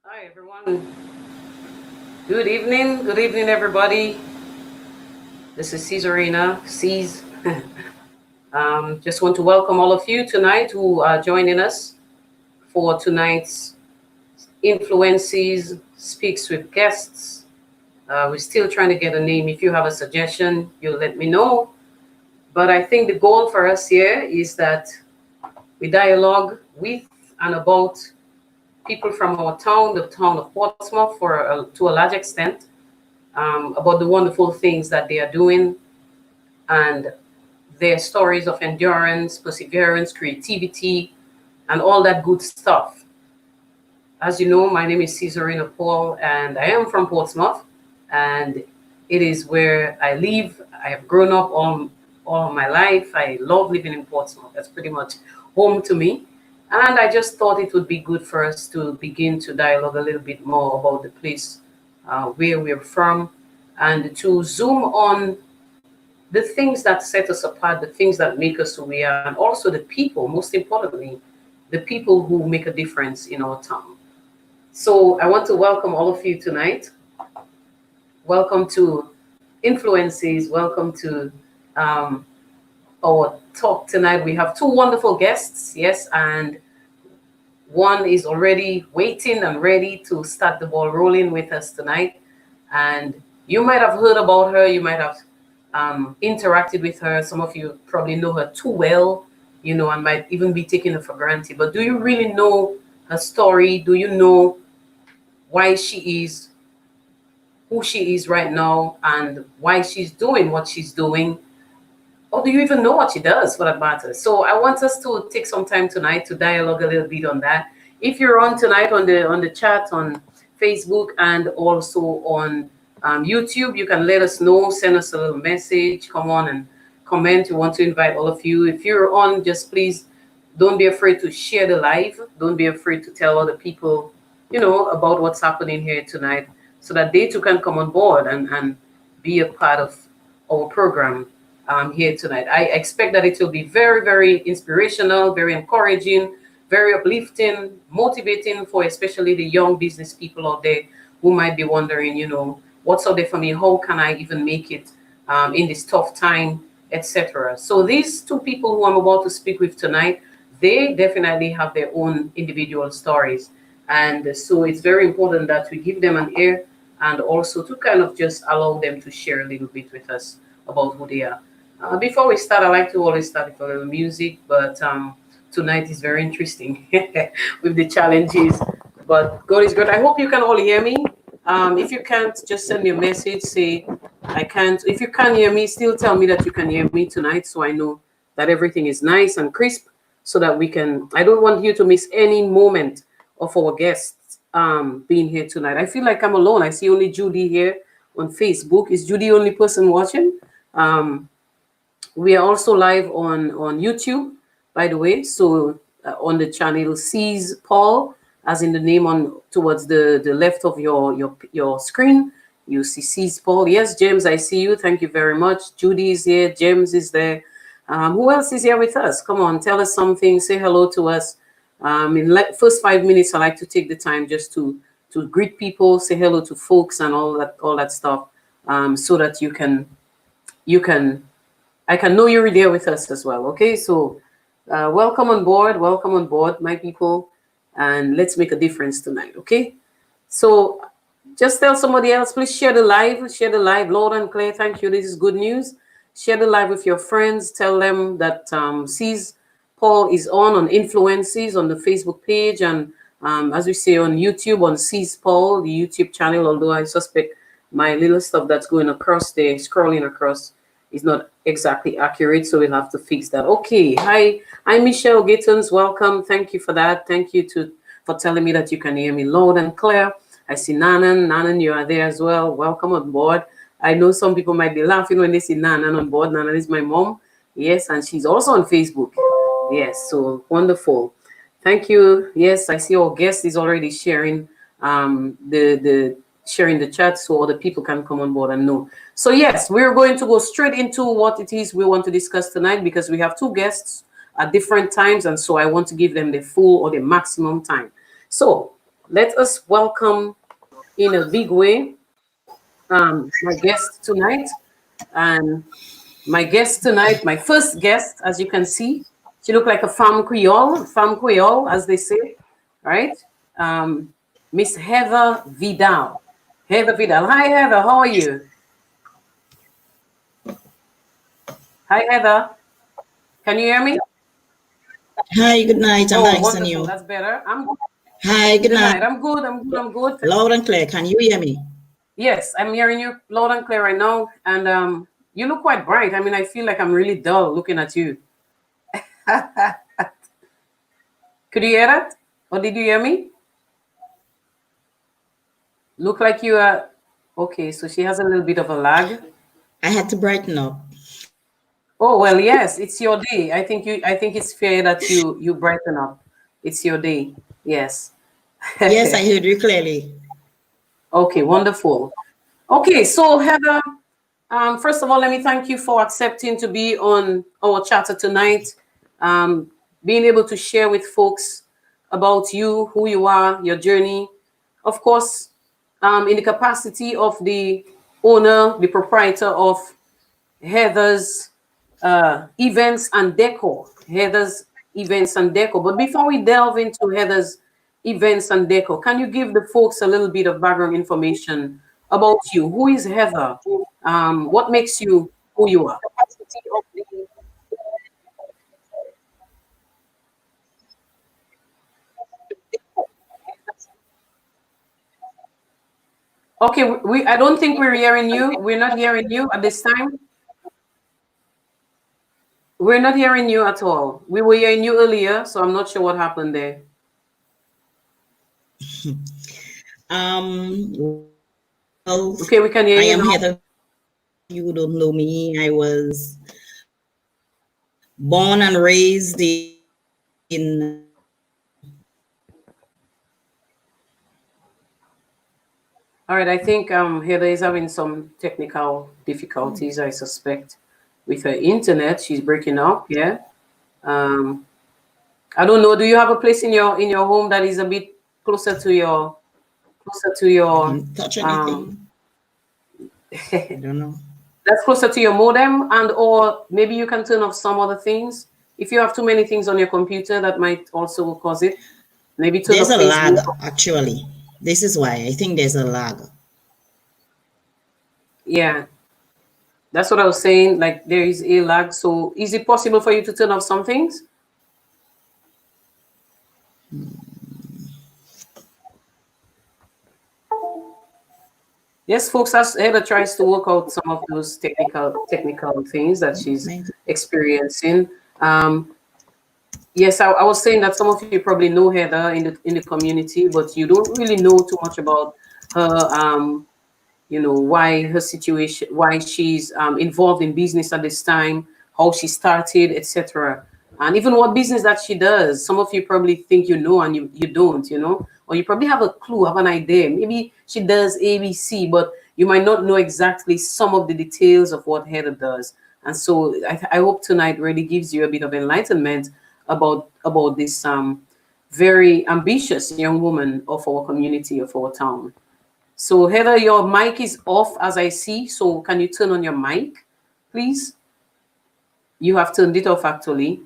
Hi, everyone. Good evening, everybody. This is Caesarina, C's. Just want to welcome all of you tonight who are joining us for tonight's Influences Speaks with Guests. We're still trying to get a name. If you have a suggestion, you let me know. But I think the goal for us here is that we dialogue with and about people from our town, the town of Portsmouth, to a large extent, about the wonderful things that they are doing and their stories of endurance, perseverance, creativity, and all that good stuff. As you know, my name is Caesarina Paul, and I am from Portsmouth, and it is where I live. I have grown up all my life. I love living in Portsmouth. That's pretty much home to me. And I just thought it would be good for us to begin to dialogue a little bit more about the place where we're from and to zoom on the things that set us apart, the things that make us who we are, and also the people, most importantly, the people who make a difference in our town. So I want to welcome all of you tonight. Welcome to Influences. Welcome to um, our talk tonight. We have two wonderful guests, yes, and one is already waiting and ready to start the ball rolling with us tonight. And you might have heard about her, you might have interacted with her. Some of you probably know her too well, and might even be taking her for granted. But do you really know her story? Do you know why she is who she is right now and why she's doing what she's doing? Or do you even know what she does for that matter? So I want us to take some time tonight to dialogue a little bit on that. If you're on tonight on the chat on Facebook and also on YouTube, you can let us know, send us a little message, come on and comment. We want to invite all of you. If you're on, just please don't be afraid to share the live. Don't be afraid to tell other people, about what's happening here tonight so that they too can come on board and be a part of our program here tonight. I expect that it will be very, very inspirational, very encouraging, very uplifting, motivating for especially the young business people out there who might be wondering, what's out there for me? How can I even make it in this tough time, etc. So these two people who I'm about to speak with tonight, they definitely have their own individual stories. And so it's very important that we give them an ear and also to kind of just allow them to share a little bit with us about who they are. Before we start, I like to always start with a little music, but tonight is very interesting with the challenges. But God is good. I hope you can all hear me. If you can't, just send me a message. Say, I can't. If you can't hear me, still tell me that you can hear me tonight so I know that everything is nice and crisp so that we can. I don't want you to miss any moment of our guests being here tonight. I feel like I'm alone. I see only Judy here on Facebook. Is Judy the only person watching? We are also live on YouTube, by the way. So on the channel C's Paul, as in the name on towards the left of your screen, you see C's Paul. Yes, James, I see you. Thank you very much. Judy is here. James is there. Who else is here with us? Come on, tell us something. Say hello to us. In first 5 minutes, I like to take the time just to greet people, say hello to folks, and all that stuff, so that you can I can know you're there with us as well. Okay, so welcome on board, my people, and let's make a difference tonight. Okay, so just tell somebody else, please share the live loud and clear. Thank you. This is good news. Share the live with your friends. Tell them that C's Paul is on Influences on the Facebook page, and as we say on YouTube on C's Paul, the YouTube channel. Although I suspect my little stuff that's going across there, scrolling across, is not exactly accurate, so we'll have to fix that. Okay, hi Michelle Gittons, welcome. Thank you for that. Thank you for telling me that you can hear me loud and clear. I see Nanan, you are there as well. Welcome on board. I know some people might be laughing when they see Nanan on board. Nanan is my mom, yes, and she's also on Facebook. Yes, so wonderful. Thank you. Yes, I see our guest is already sharing the sharing the chat so other people can come on board and know. So yes, we're going to go straight into what it is we want to discuss tonight because we have two guests at different times, and so I want to give them the full or the maximum time. So let us welcome in a big way my guest tonight. And my guest tonight, my first guest, as you can see, she looked like a femme Creole, as they say, right? Um, Miss Heather Vidal. Heather Vidal. Hi, Heather. How are you? Hi, Heather. Can you hear me? Hi, good night. I'm Oh, nice and wonderful. you. That's better. I'm good. Hi, good Good night. night. I'm good. I'm good. I'm good. Loud and clear. Can you hear me? Yes, I'm hearing you loud and clear right now. And you look quite bright. I mean, I feel like I'm really dull looking at you. Could you hear that? Or did you hear me? Look like you are okay. So she has a little bit of a lag. I had to brighten up. Oh well, yes, it's your day. I think you. I think it's fair that you brighten up. It's your day. Yes. Yes, I heard you clearly. Okay, wonderful. Okay, so Heather, first of all, let me thank you for accepting to be on our chatter tonight. Um, Being able to share with folks about you, who you are, your journey. Of course, in the capacity of the owner, the proprietor of Heather's events and decor. Heather's events and decor. But before we delve into Heather's events and decor, can you give the folks a little bit of background information about you? Who is Heather? What makes you who you are? Okay, we I don't think we're hearing you. We're not hearing you at this time. We're not hearing you at all. We were hearing you earlier, so I'm not sure what happened there. Well, Okay, we can hear I you am now. Heather. You don't know me. I was born and raised in. All right, I think Heather is having some technical difficulties, I suspect, with her internet. She's breaking up, yeah. Um, I don't know. Do you have a place in your home that is a bit closer to your closer to I your didn't touch um anything. I don't know. that's closer to your modem, and or maybe you can turn off some other things. If you have too many things on your computer, that might also cause it. Maybe turn There's off a lag, Facebook. actually. This is why I think there's a lag. Yeah, that's what I was saying. Like there is a lag. So is it possible for you to turn off some things? Yes, folks, as Heather tries to work out some of those technical things that she's experiencing. Um, yes, I was saying that some of you probably know Heather in the community, but you don't really know too much about her. Why her situation, why she's involved in business at this time, how she started, etc., and even what business that she does. Some of you probably think you know, and you don't, or you probably have a clue, have an idea. Maybe she does ABC, but you might not know exactly some of the details of what Heather does. And so I hope tonight really gives you a bit of enlightenment about this very ambitious young woman of our community, of our town. So Heather, your mic is off as I see. So can you turn on your mic, please? You have turned it off actually.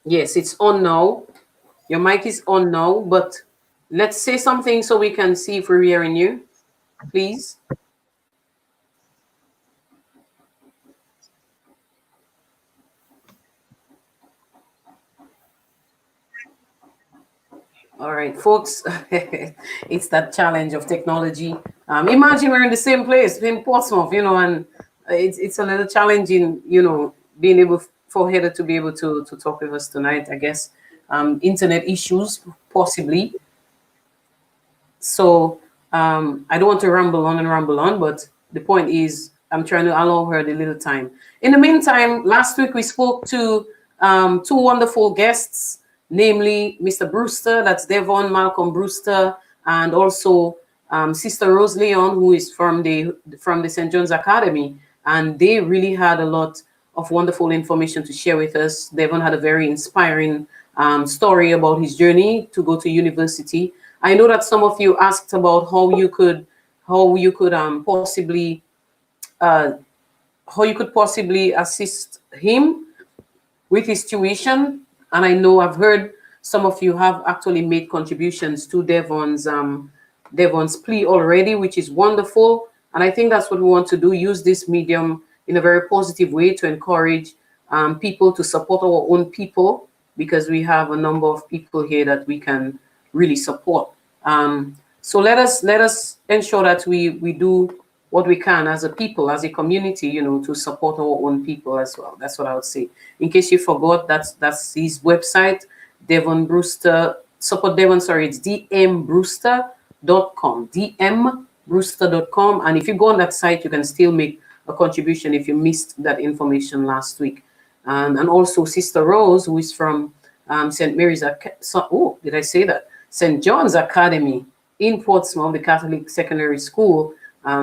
Yes, it's on now. Your mic is on now, but let's say something so we can see if we're hearing you, please. All right, folks, it's that challenge of technology. Imagine we're in the same place in Portsmouth, and it's a little challenging, being able for Heather to be able to talk with us tonight. I guess internet issues possibly. So I don't want to ramble on and ramble on, but the point is I'm trying to allow her the little time. In the meantime, last week we spoke to two wonderful guests, namely Mr. Brewster, that's Devon Malcolm Brewster, and also Sister Rose Leon, who is from the St. John's Academy, and they really had a lot of wonderful information to share with us. Devon had a very inspiring story about his journey to go to university. I know that some of you asked about possibly uh, how you could possibly assist him with his tuition. And I know I've heard some of you have actually made contributions to Devon's plea already, which is wonderful. And I think that's what we want to do, use this medium in a very positive way to encourage people to support our own people, because we have a number of people here that we can really support. So let us ensure that we do what we can as a people, as a community, to support our own people as well. That's what I would say. In case you forgot, that's his website, Devon Brewster, support Devon, sorry, it's dmbrewster.com, dmbrewster.com. And if you go on that site, you can still make a contribution if you missed that information last week. And also Sister Rose, who is from St. Mary's, did I say that? St. John's Academy in Portsmouth, the Catholic secondary school.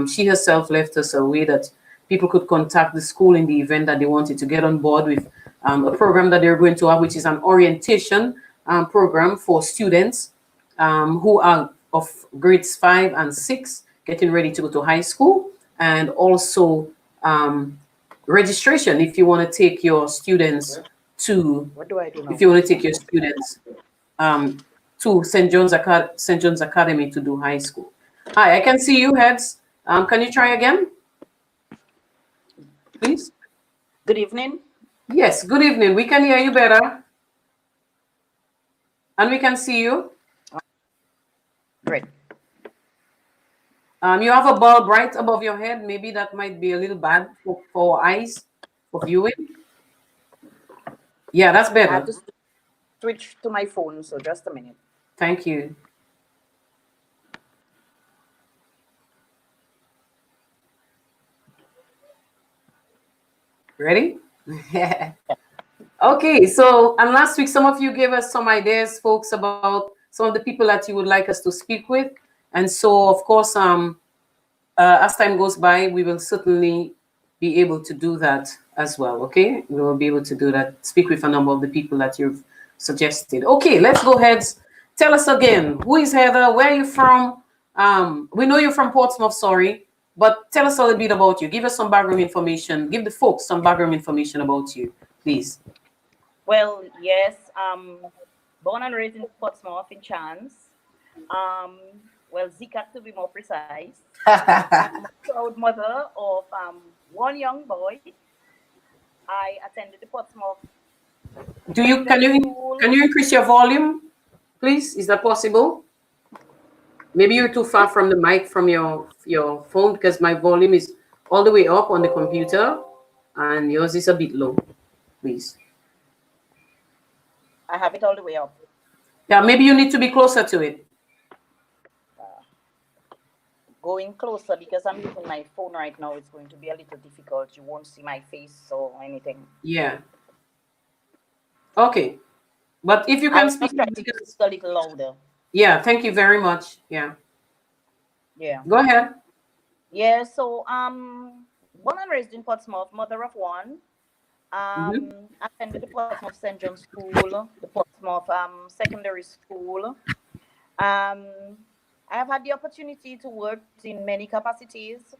She herself left us a way that people could contact the school in the event that they wanted to get on board with a program that they're going to have, which is an orientation program for students who are of grades 5 and 6, getting ready to go to high school, and also registration if you want to take your students to, What do I do now? if you want to take your students to St. John's Academy to do high school. Hi, I can see you, Heads. Can you try again, please? Good evening. Yes, good evening. We can hear you better. And we can see you. Great. You have a bulb right above your head. Maybe that might be a little bad for eyes, for viewing. Yeah, that's I better. have to switch to my phone, so just a minute. Thank you. Ready? Okay, so, and last week, some of you gave us some ideas, folks, about some of the people that you would like us to speak with. And so, of course, as time goes by, we will certainly be able to do that as well, okay? We will be able to do that, speak with a number of the people that you've suggested. Okay, let's go ahead. Tell us again, who is Heather? Where are you from? We know you're from Portsmouth, sorry, but tell us a little bit about you. Give us some background information. Give the folks some background information about you, please. Well, yes, born and raised in Portsmouth in Chance. Well, Zika to be more precise. I'm a proud mother of one young boy. I attended the Portsmouth. Can you increase your volume, please? Is that possible? Maybe you're too far from the mic from your phone, because my volume is all the way up on the computer and yours is a bit low, please. I have it all the way up. Yeah, maybe you need to be closer to it. Going closer, because I'm using my phone right now, it's going to be a little difficult. You won't see my face or anything. Yeah. Okay. But if you can speak a little louder. Yeah, thank you very much. Yeah. Yeah. Go ahead. Yeah, so born and raised in Portsmouth, mother of one. Attended the Portsmouth St. John's School, the Portsmouth Secondary School. I have had the opportunity to work in many capacities,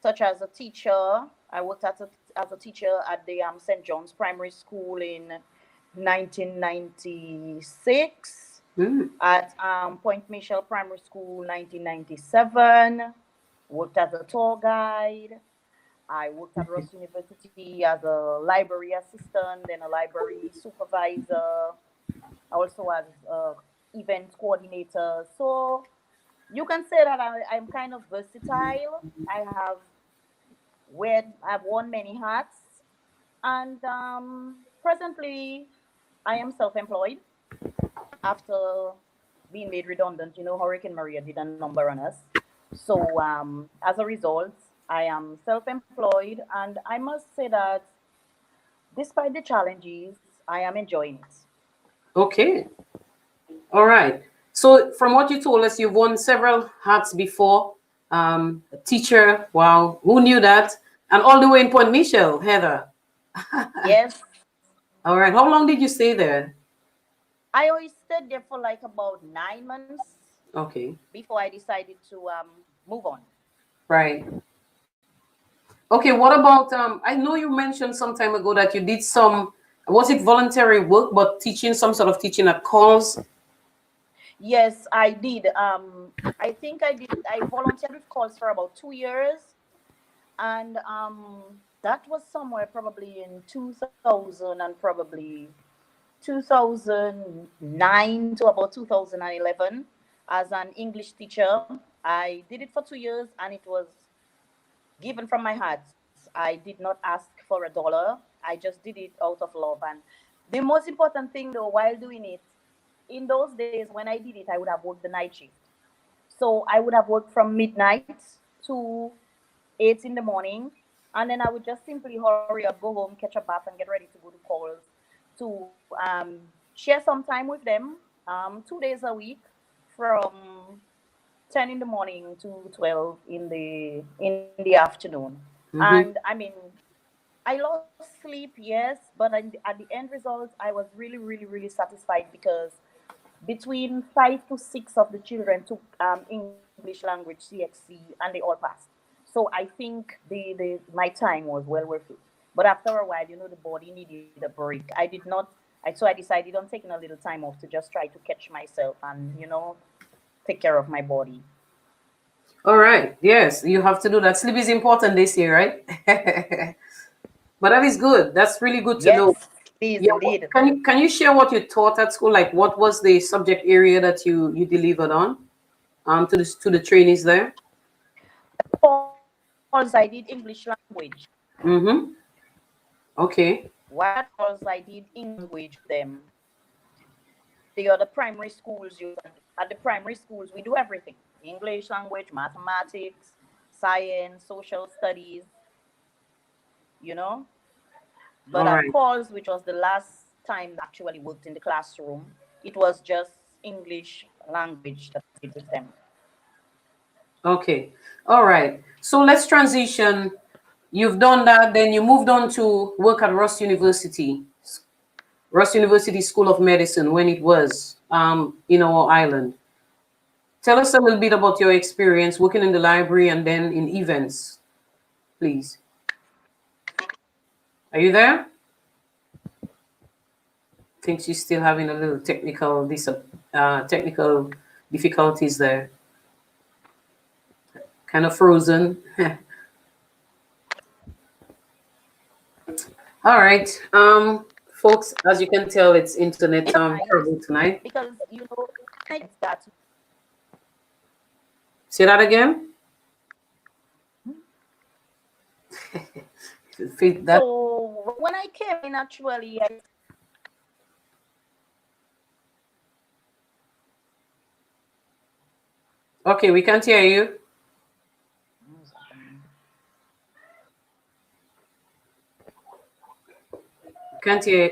such as a teacher. I worked as a teacher at the St. John's Primary School in 1996, at Point Michel Primary School 1997, worked as a tour guide. I worked at Ross University as a library assistant, then a library supervisor, also as event coordinator. So you can say that I'm kind of versatile. I've worn many hats, and presently I am self-employed after being made redundant. You know, Hurricane Maria did a number on us. So as a result, I am self-employed, and I must say that despite the challenges, I am enjoying it. Okay. All right. So from what you told us, you've worn several hats before. A teacher, wow, who knew that? And all the way in Point Michel, Heather. Yes. All right. How long did you stay there? I always stayed there for like about 9 months Okay. before I decided to move on. Right. Okay, what about I know you mentioned some time ago that you did some, was it voluntary work, but teaching, some sort of teaching at calls? Yes, I did. I think I did. I volunteered with calls for about 2 years, and that was somewhere probably in 2000 and probably 2009 to about 2011 as an English teacher. I did it for 2 years, and it was given from my heart. I did not ask for $1. I just did it out of love. And the most important thing, though, while doing it, in those days when I did it, I would have worked the night shift. So I would have worked from midnight to 8 in the morning. And then I would just simply hurry up, go home, catch a bath, and get ready to go to calls to share some time with them 2 days a week from 10 in the morning to 12 in the afternoon. And Mm-hmm. I mean, I lost sleep, yes, but at the end result, I was really, really, really satisfied because between 5 to 6 of the children took English language CXC and they all passed. So I think my time was well worth it. But after a while, the body needed a break. So I decided on taking a little time off to just try to catch myself and take care of my body. All right. Yes, you have to do that. Sleep is important this year, right? But that is good. That's really good to know. Yes, please, Yeah. indeed. Can you share what you taught at school? Like, what was the subject area that you delivered on to the trainees there? Calls, I did English language. Mm-hmm. Okay. While at calls, I did English with them. The other primary schools, at the primary schools, we do everything: English language, mathematics, science, social studies, you know. But All at right. calls, which was the last time that I actually worked in the classroom, it was just English language that I did with them. Okay. All right. So let's transition. You've done that, then you moved on to work at Ross University School of Medicine when it was in our island. Tell us a little bit about your experience working in the library and then in events, please. Are you there? Think she's still having a little technical difficulties there. Kind of frozen. All right. Folks, as you can tell, it's internet It's nice trouble tonight. because I get that. Say that again. That So when I came in, actually, okay, we can't hear you.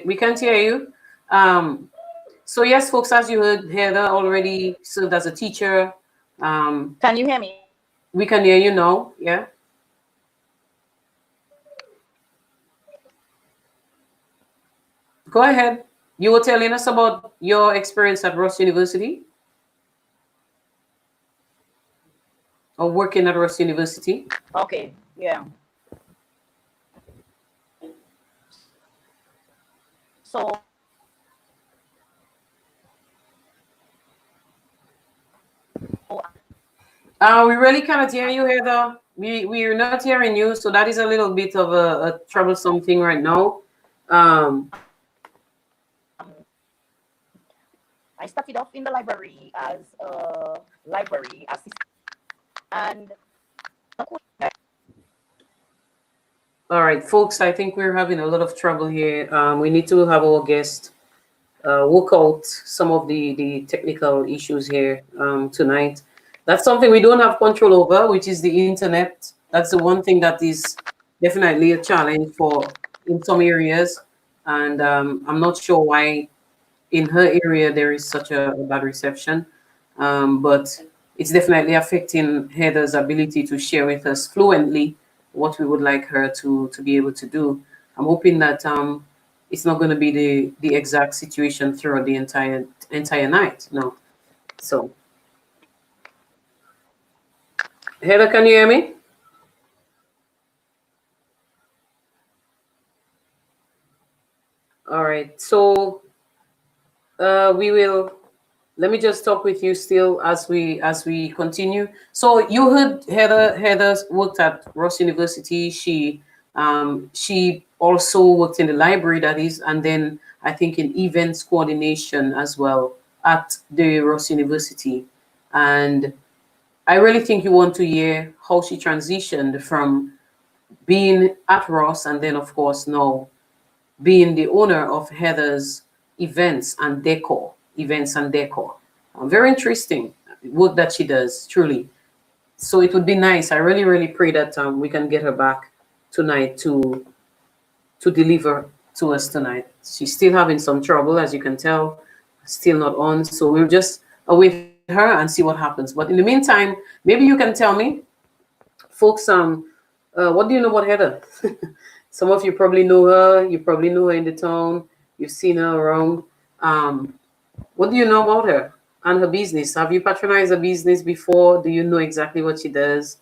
We can't hear you. So yes, folks, as you heard, Heather already served as a teacher. can you hear me? We can hear you now. Yeah. Go ahead. You were telling us about your experience at Ross University or working at Ross University. Okay, yeah. So We really cannot hear you, Heather. We're not hearing you, so that is a little bit of a troublesome thing right now. I started off in the library as a library assistant, and All right, folks, I think we're having a lot of trouble here. We need to have our guest work out some of the technical issues here tonight. That's something we don't have control over, which is the internet. That's the one thing that is definitely a challenge for in some areas, and I'm not sure why in her area there is such a bad reception, but it's definitely affecting Heather's ability to share with us fluently what we would like her to be able to do. I'm hoping that it's not going to be the exact situation throughout the entire night. No. So, Heather, can you hear me? All right. So we will. Let me just talk with you still as we continue. So you heard Heather worked at Ross University. She also worked in the library, that is, and then I think in events coordination as well at the Ross University. And I really think you want to hear how she transitioned from being at Ross and then, of course, now being the owner of Heather's events and decor. Very interesting work that she does, truly. So it would be nice. I really, really pray that we can get her back tonight to deliver to us tonight. She's still having some trouble, as you can tell, still not on. So we'll just await her and see what happens. But in the meantime, maybe you can tell me, folks, what do you know about Heather? Some of you probably know her. You probably know her in the town. You've seen her around. Um, what do you know about her and her business? Have you patronized her business before? Do you know exactly what she does,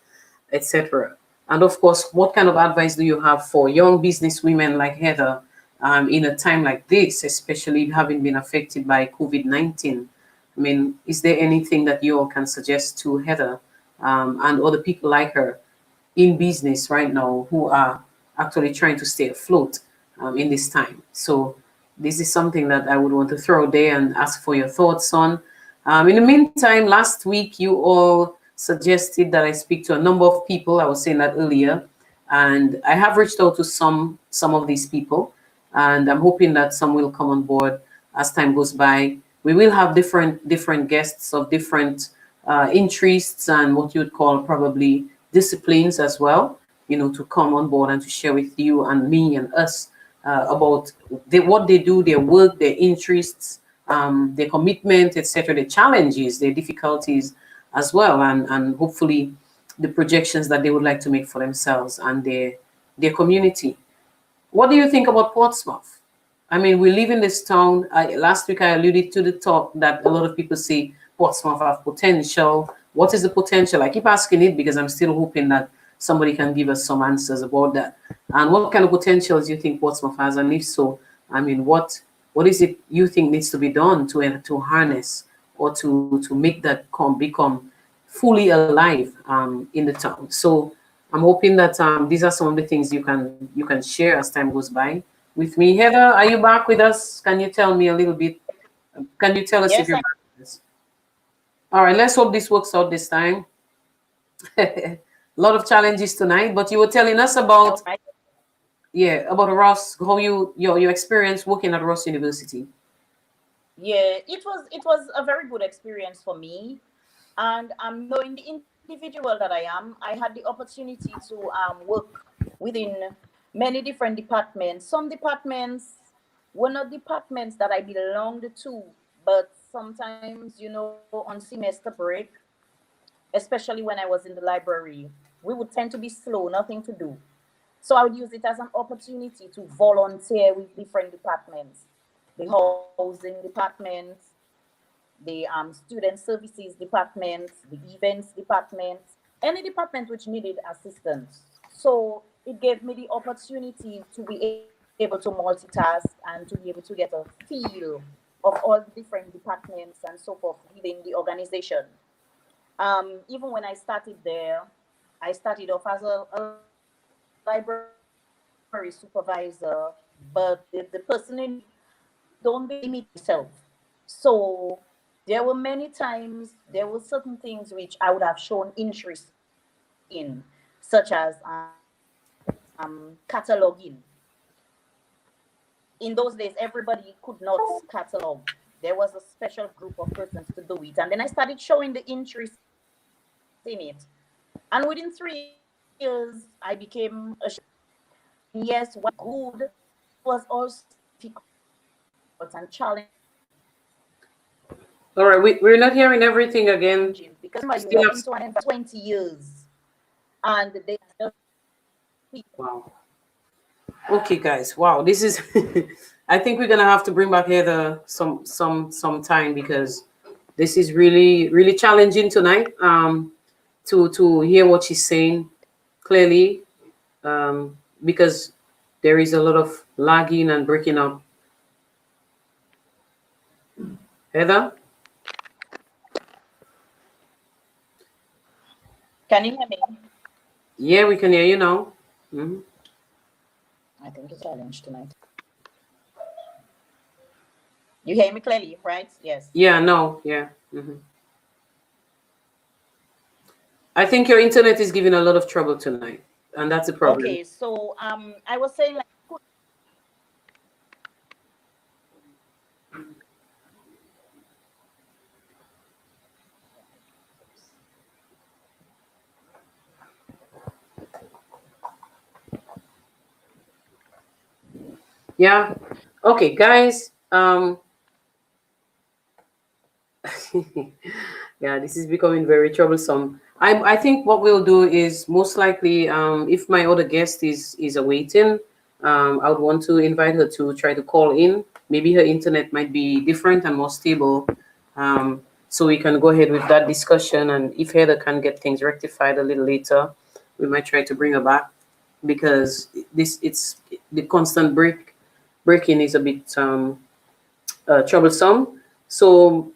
etc.? And of course, what kind of advice do you have for young business women like Heather in a time like this, especially having been affected by COVID-19? I mean, is there anything that you all can suggest to Heather and other people like her in business right now who are actually trying to stay afloat in this time? So this is something that I would want to throw there and ask for your thoughts on. In the meantime, last week you all suggested that I speak to a number of people. I was saying that earlier, and I have reached out to some of these people, and I'm hoping that some will come on board as time goes by. We will have different guests of different interests and what you would call probably disciplines as well, to come on board and to share with you and me and us about what they do, their work, their interests, their commitment, etc., their challenges, their difficulties as well, and hopefully the projections that they would like to make for themselves and their community. What do you think about Portsmouth? I mean, we live in this town. Last week I alluded to the talk that a lot of people say Portsmouth have potential. What is the potential? I keep asking it because I'm still hoping that somebody can give us some answers about that. And what kind of potentials you think Portsmouth has? And if so, I mean, what is it you think needs to be done to harness or to make that become fully alive in the town? So I'm hoping that these are some of the things you can share as time goes by with me. Heather, are you back with us? Can you tell me a little bit? Can you tell us if Yes, you're back with us? All right, let's hope this works out this time. A lot of challenges tonight, but you were telling us about, right. yeah, about Ross, how your experience working at Ross University. Yeah, it was a very good experience for me, and knowing the individual that I am, I had the opportunity to work within many different departments. Some departments were not departments that I belonged to, but sometimes, on semester break, especially when I was in the library, we would tend to be slow, nothing to do. So I would use it as an opportunity to volunteer with different departments, the housing department, the student services department, the events department, any department which needed assistance. So it gave me the opportunity to be able to multitask and to be able to get a feel of all the different departments and so forth within the organization. Even when I started there, I started off as a library supervisor, but the person in don't believe me to myself. So there were many times, there were certain things which I would have shown interest in, such as cataloging. In those days, everybody could not catalog. There was a special group of persons to do it. And then I started showing the interest in it. And within 3 years, I became a chef. And yes, while it was good, it was also difficult and challenging because remember, you are working to an end for 20 years. All right, we're not hearing everything again. Still have, And they are just people. wow. Okay, guys. Wow, this is I think we're gonna have to bring back Heather some time because this is really challenging tonight. To hear what she's saying clearly, because there is a lot of lagging and breaking up. Heather, Can you hear me? yeah, we can hear you now. Mhm. I think it's challenge tonight. You hear me clearly, right? Yes. Yeah, no, yeah. I think your internet is giving a lot of trouble tonight, and that's the problem. Okay, so I was saying like Yeah. Okay, guys. Yeah, this is becoming very troublesome. I think what we'll do is most likely, if my other guest is awaiting, I would want to invite her to try to call in. Maybe her internet might be different and more stable, so we can go ahead with that discussion. And if Heather can get things rectified a little later, we might try to bring her back because this it's the constant breaking is a bit troublesome. So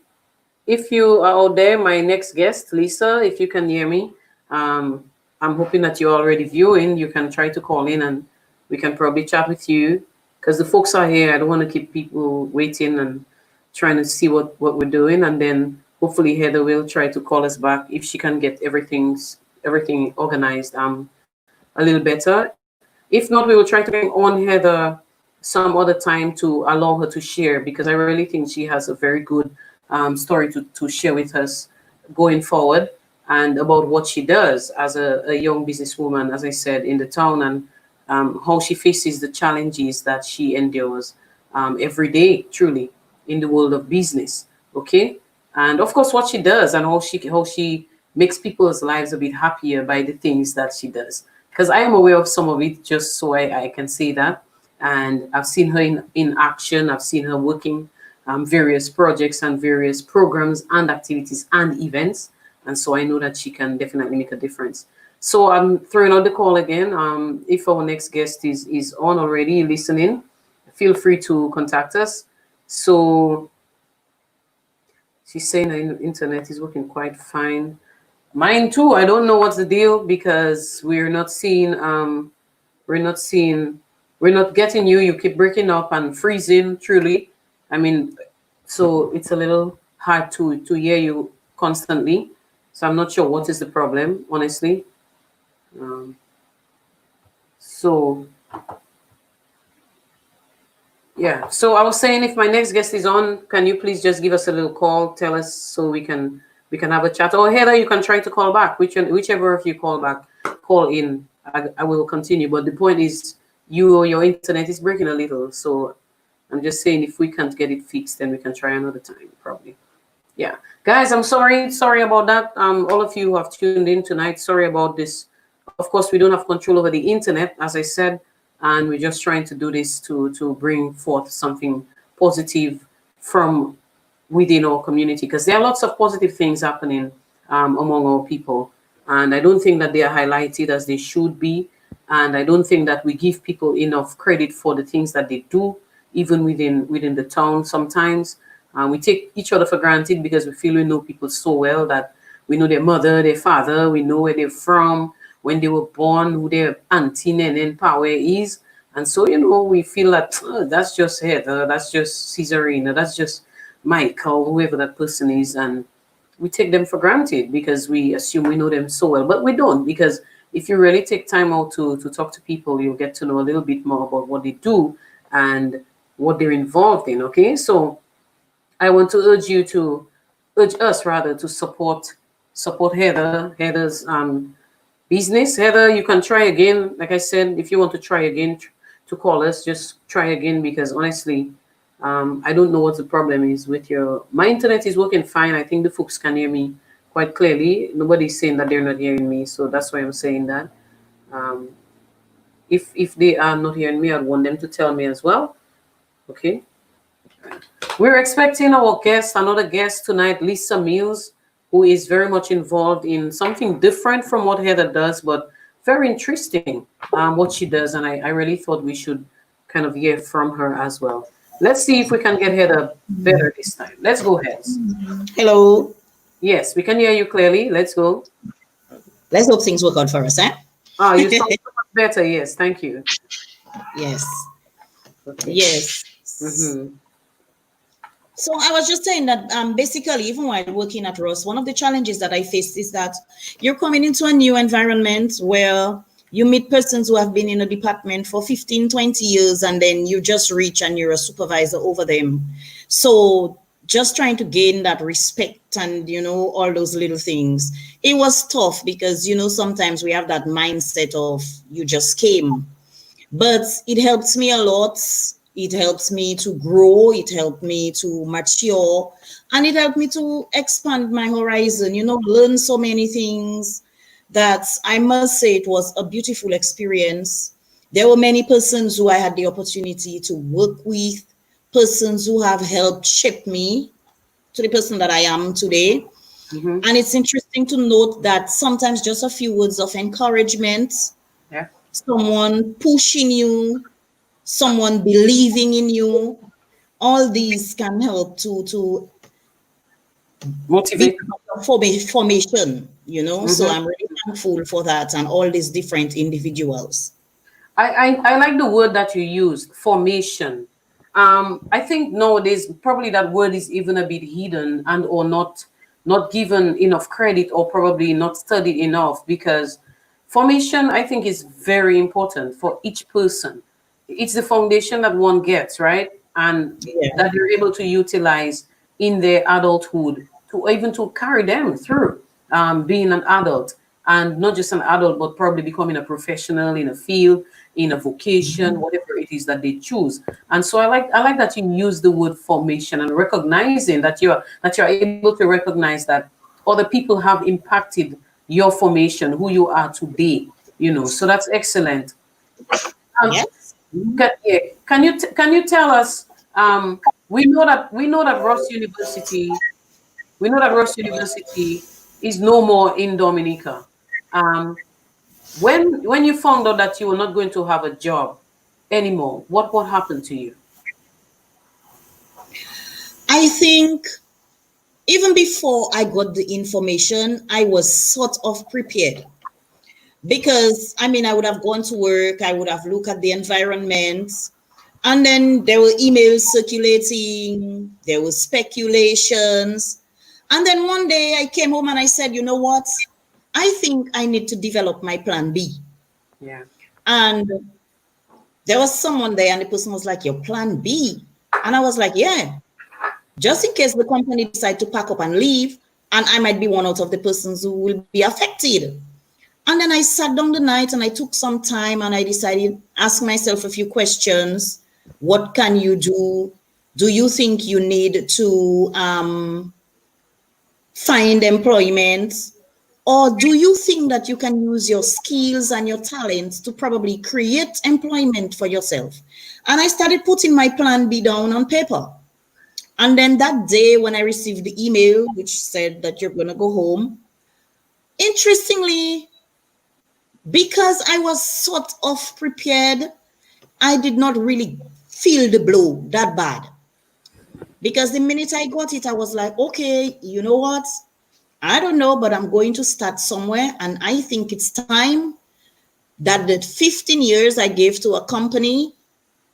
if you are out there, my next guest, Lisa, if you can hear me, um, I'm hoping that you're already viewing. You can try to call in and we can probably chat with you because the folks are here. I don't want to keep people waiting and trying to see what we're doing. And then hopefully Heather will try to call us back if she can get everything organized a little better. If not, we will try to bring on Heather some other time to allow her to share because I really think she has a very good story to share with us going forward and about what she does as a young businesswoman, as I said, in the town and how she faces the challenges that she endures every day, truly, in the world of business. Okay. And of course, what she does and how she makes people's lives a bit happier by the things that she does. Because I am aware of some of it, just so I can say that. And I've seen her in action. I've seen her working various projects and various programs and activities and events. And so I know that she can definitely make a difference. So I'm throwing out the call again. If our next guest is on already listening, feel free to contact us. So she's saying the internet is working quite fine. Mine too. I don't know what's the deal because we're not seeing we're not getting you. You keep breaking up and freezing, truly. I mean, so it's a little hard to hear you constantly. So I'm not sure what is the problem, honestly. Um, so yeah. So I was saying if my next guest is on, can you please just give us a little call, tell us so we can have a chat. Or Heather, you can try to call back. Whichever of you call back, call in. I will continue. But the point is your internet is breaking a little. So I'm just saying if we can't get it fixed, then we can try another time, probably. Yeah. Guys, I'm sorry. Sorry about that. All of you who have tuned in tonight, sorry about this. Of course, we don't have control over the internet, as I said, and we're just trying to do this to bring forth something positive from within our community because there are lots of positive things happening among our people. And I don't think that they are highlighted as they should be. And I don't think that we give people enough credit for the things that they do, even within the town sometimes. We take each other for granted because we feel we know people so well that we know their mother, their father, we know where they're from, when they were born, who their auntie and power is. And so, we feel that that's just Heather, that's just Caesarina, that's just Michael, whoever that person is. And we take them for granted because we assume we know them so well. But we don't, because if you really take time out to talk to people, you'll get to know a little bit more about what they do and what they're involved in. Okay. So I want to urge us rather to support Heather's business. Heather, you can try again. Like I said, if you want to try again to call us, just try again because honestly, I don't know what the problem is with my internet is working fine. I think the folks can hear me quite clearly. Nobody's saying that they're not hearing me, so that's why I'm saying that. Um, if they are not hearing me, I'd want them to tell me as well. Okay. We're expecting our guest, another guest tonight, Lisa Mills, who is very much involved in something different from what Heather does, but very interesting what she does. And I really thought we should kind of hear from her as well. Let's see if we can get Heather better this time. Let's go ahead. Hello. Yes, we can hear you clearly. Let's go. Let's hope things work out for us, eh? Ah, you sound so much better. Yes, thank you. Yes. Okay. Yes. Mm-hmm. So I was just saying that basically, even while working at Ross, one of the challenges that I faced is that you're coming into a new environment where you meet persons who have been in a department for 15, 20 years, and then you just reach and you're a supervisor over them. So just trying to gain that respect and, all those little things. It was tough because, sometimes we have that mindset of you just came. But it helps me a lot. It helps me to grow. It helped me to mature. And it helped me to expand my horizon, learn so many things that I must say it was a beautiful experience. There were many persons who I had the opportunity to work with, persons who have helped shape me to the person that I am today. Mm-hmm. And it's interesting to note that sometimes just a few words of encouragement, Yeah. someone pushing you, someone believing in you, all these can help to Motivate. formation, So Mm-hmm. I'm really thankful for that and all these different individuals. I like the word that you used, formation. I think nowadays probably that word is even a bit hidden and or not given enough credit or probably not studied enough because formation I think is very important for each person. It's the foundation that one gets, right? And Yeah. that they're able to utilize in their adulthood to even to carry them through being an adult and not just an adult, but probably becoming a professional in a field, in a vocation, whatever it is that they choose. And so I like that you use the word formation and recognizing that you're able to recognize that other people have impacted your formation, who you are today. So that's excellent. Um, Yes. yeah, can you tell us? We know that Ross University is no more in Dominica. Um, when you found out that you were not going to have a job anymore, what happened to you? I think even before I got the information, I was sort of prepared because I would have gone to work, I would have looked at the environment, and then there were emails circulating, there were speculations. And then one day I came home and I said, you know what? I think I need to develop my plan B. Yeah. And there was someone there, and the person was like, your plan B? And I was like, yeah, just in case the company decide to pack up and leave, and I might be one out of the persons who will be affected. And then I sat down the night and I took some time and I decided, ask myself a few questions. What can you do? Do you think you need to find employment? Or do you think that you can use your skills and your talents to probably create employment for yourself? And I started putting my plan B down on paper. And then that day when I received the email, which said that you're going to go home, interestingly, because I was sort of prepared, I did not really feel the blow that bad. Because the minute I got it, I was like, okay, you know what? I don't know, but I'm going to start somewhere. And I think it's time that the 15 years I gave to a company,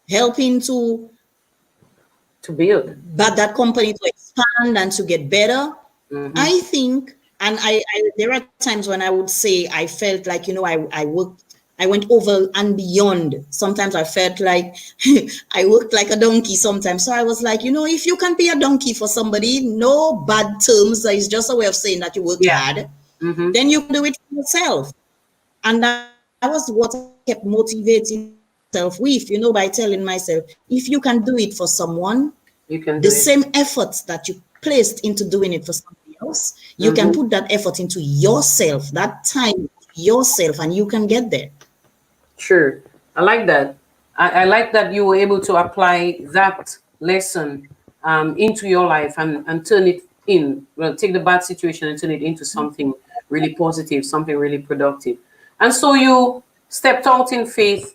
helping to build. but that company to expand and to get better. Mm-hmm. I think, and I there are times when I would say I felt like, I went over and beyond. Sometimes I felt like I worked like a donkey sometimes. So I was like, if you can be a donkey for somebody, no bad terms, it's just a way of saying that you worked hard, then you can do it for yourself. And that was what I kept motivating myself with, by telling myself, if you can do it for someone, You can the do it. same efforts that you placed into doing it for somebody else, you can put that effort into yourself, that time yourself, and you can get there. Sure. I like that. I like that you were able to apply that lesson into your life and turn it in, well, take the bad situation and turn it into something really positive, something really productive. And so you stepped out in faith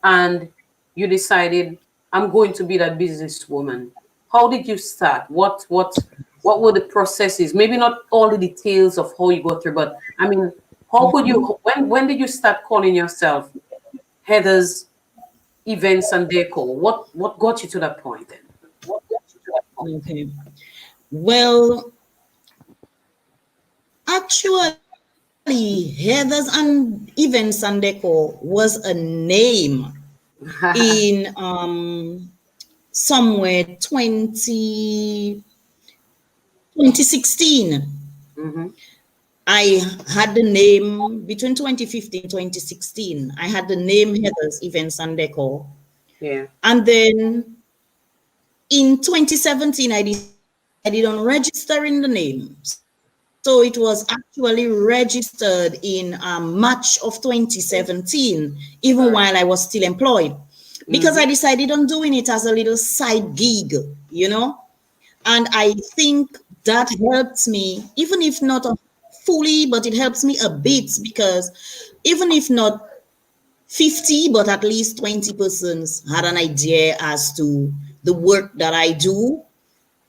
and you decided, I'm going to be that businesswoman. How did you start? What were the processes? Maybe not all the details of how you go through, but I mean, how could you, when did you start calling yourself Heather's Events and Decor? What got you to that point then? Okay. Well, actually, Heather's and Events and Decor was a name in somewhere 2016. Mm-hmm. I had the name between 2015 2016. I had the name Heather's Events and Decor. Yeah. And then in 2017, I decided on registering the name. So it was actually registered in March of 2017, even Right. while I was still employed, because I Mm-hmm. decided on doing it as a little side gig, you know. And I think that helps me, even if not fully, but it helps me a bit, because even if not 50, but at least 20 persons had an idea as to the work that I do,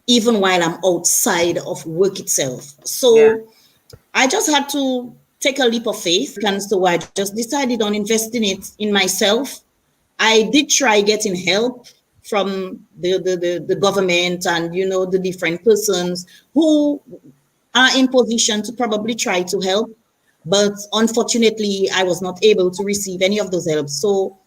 even while I'm outside of work itself. Yeah. So I just had to take a leap of faith. And so I just decided on investing it in myself. I did try getting help from the government and, you know, the different persons who are in position to probably try to help. But unfortunately, I was not able to receive any of those help. So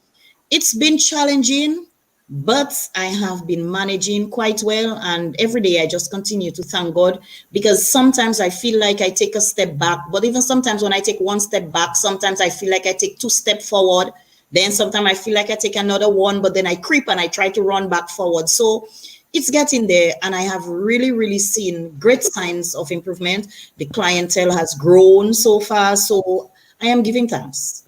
it's been challenging, but I have been managing quite well. And every day I just continue to thank God, because sometimes I feel like I take a step back. But even sometimes when I take one step back, sometimes I feel like I take two steps forward. Then sometimes I feel like I take another one, but then I creep and I try to run back forward. So it's getting there. And I have really, really seen great signs of improvement. The clientele has grown so far. So I am giving thanks.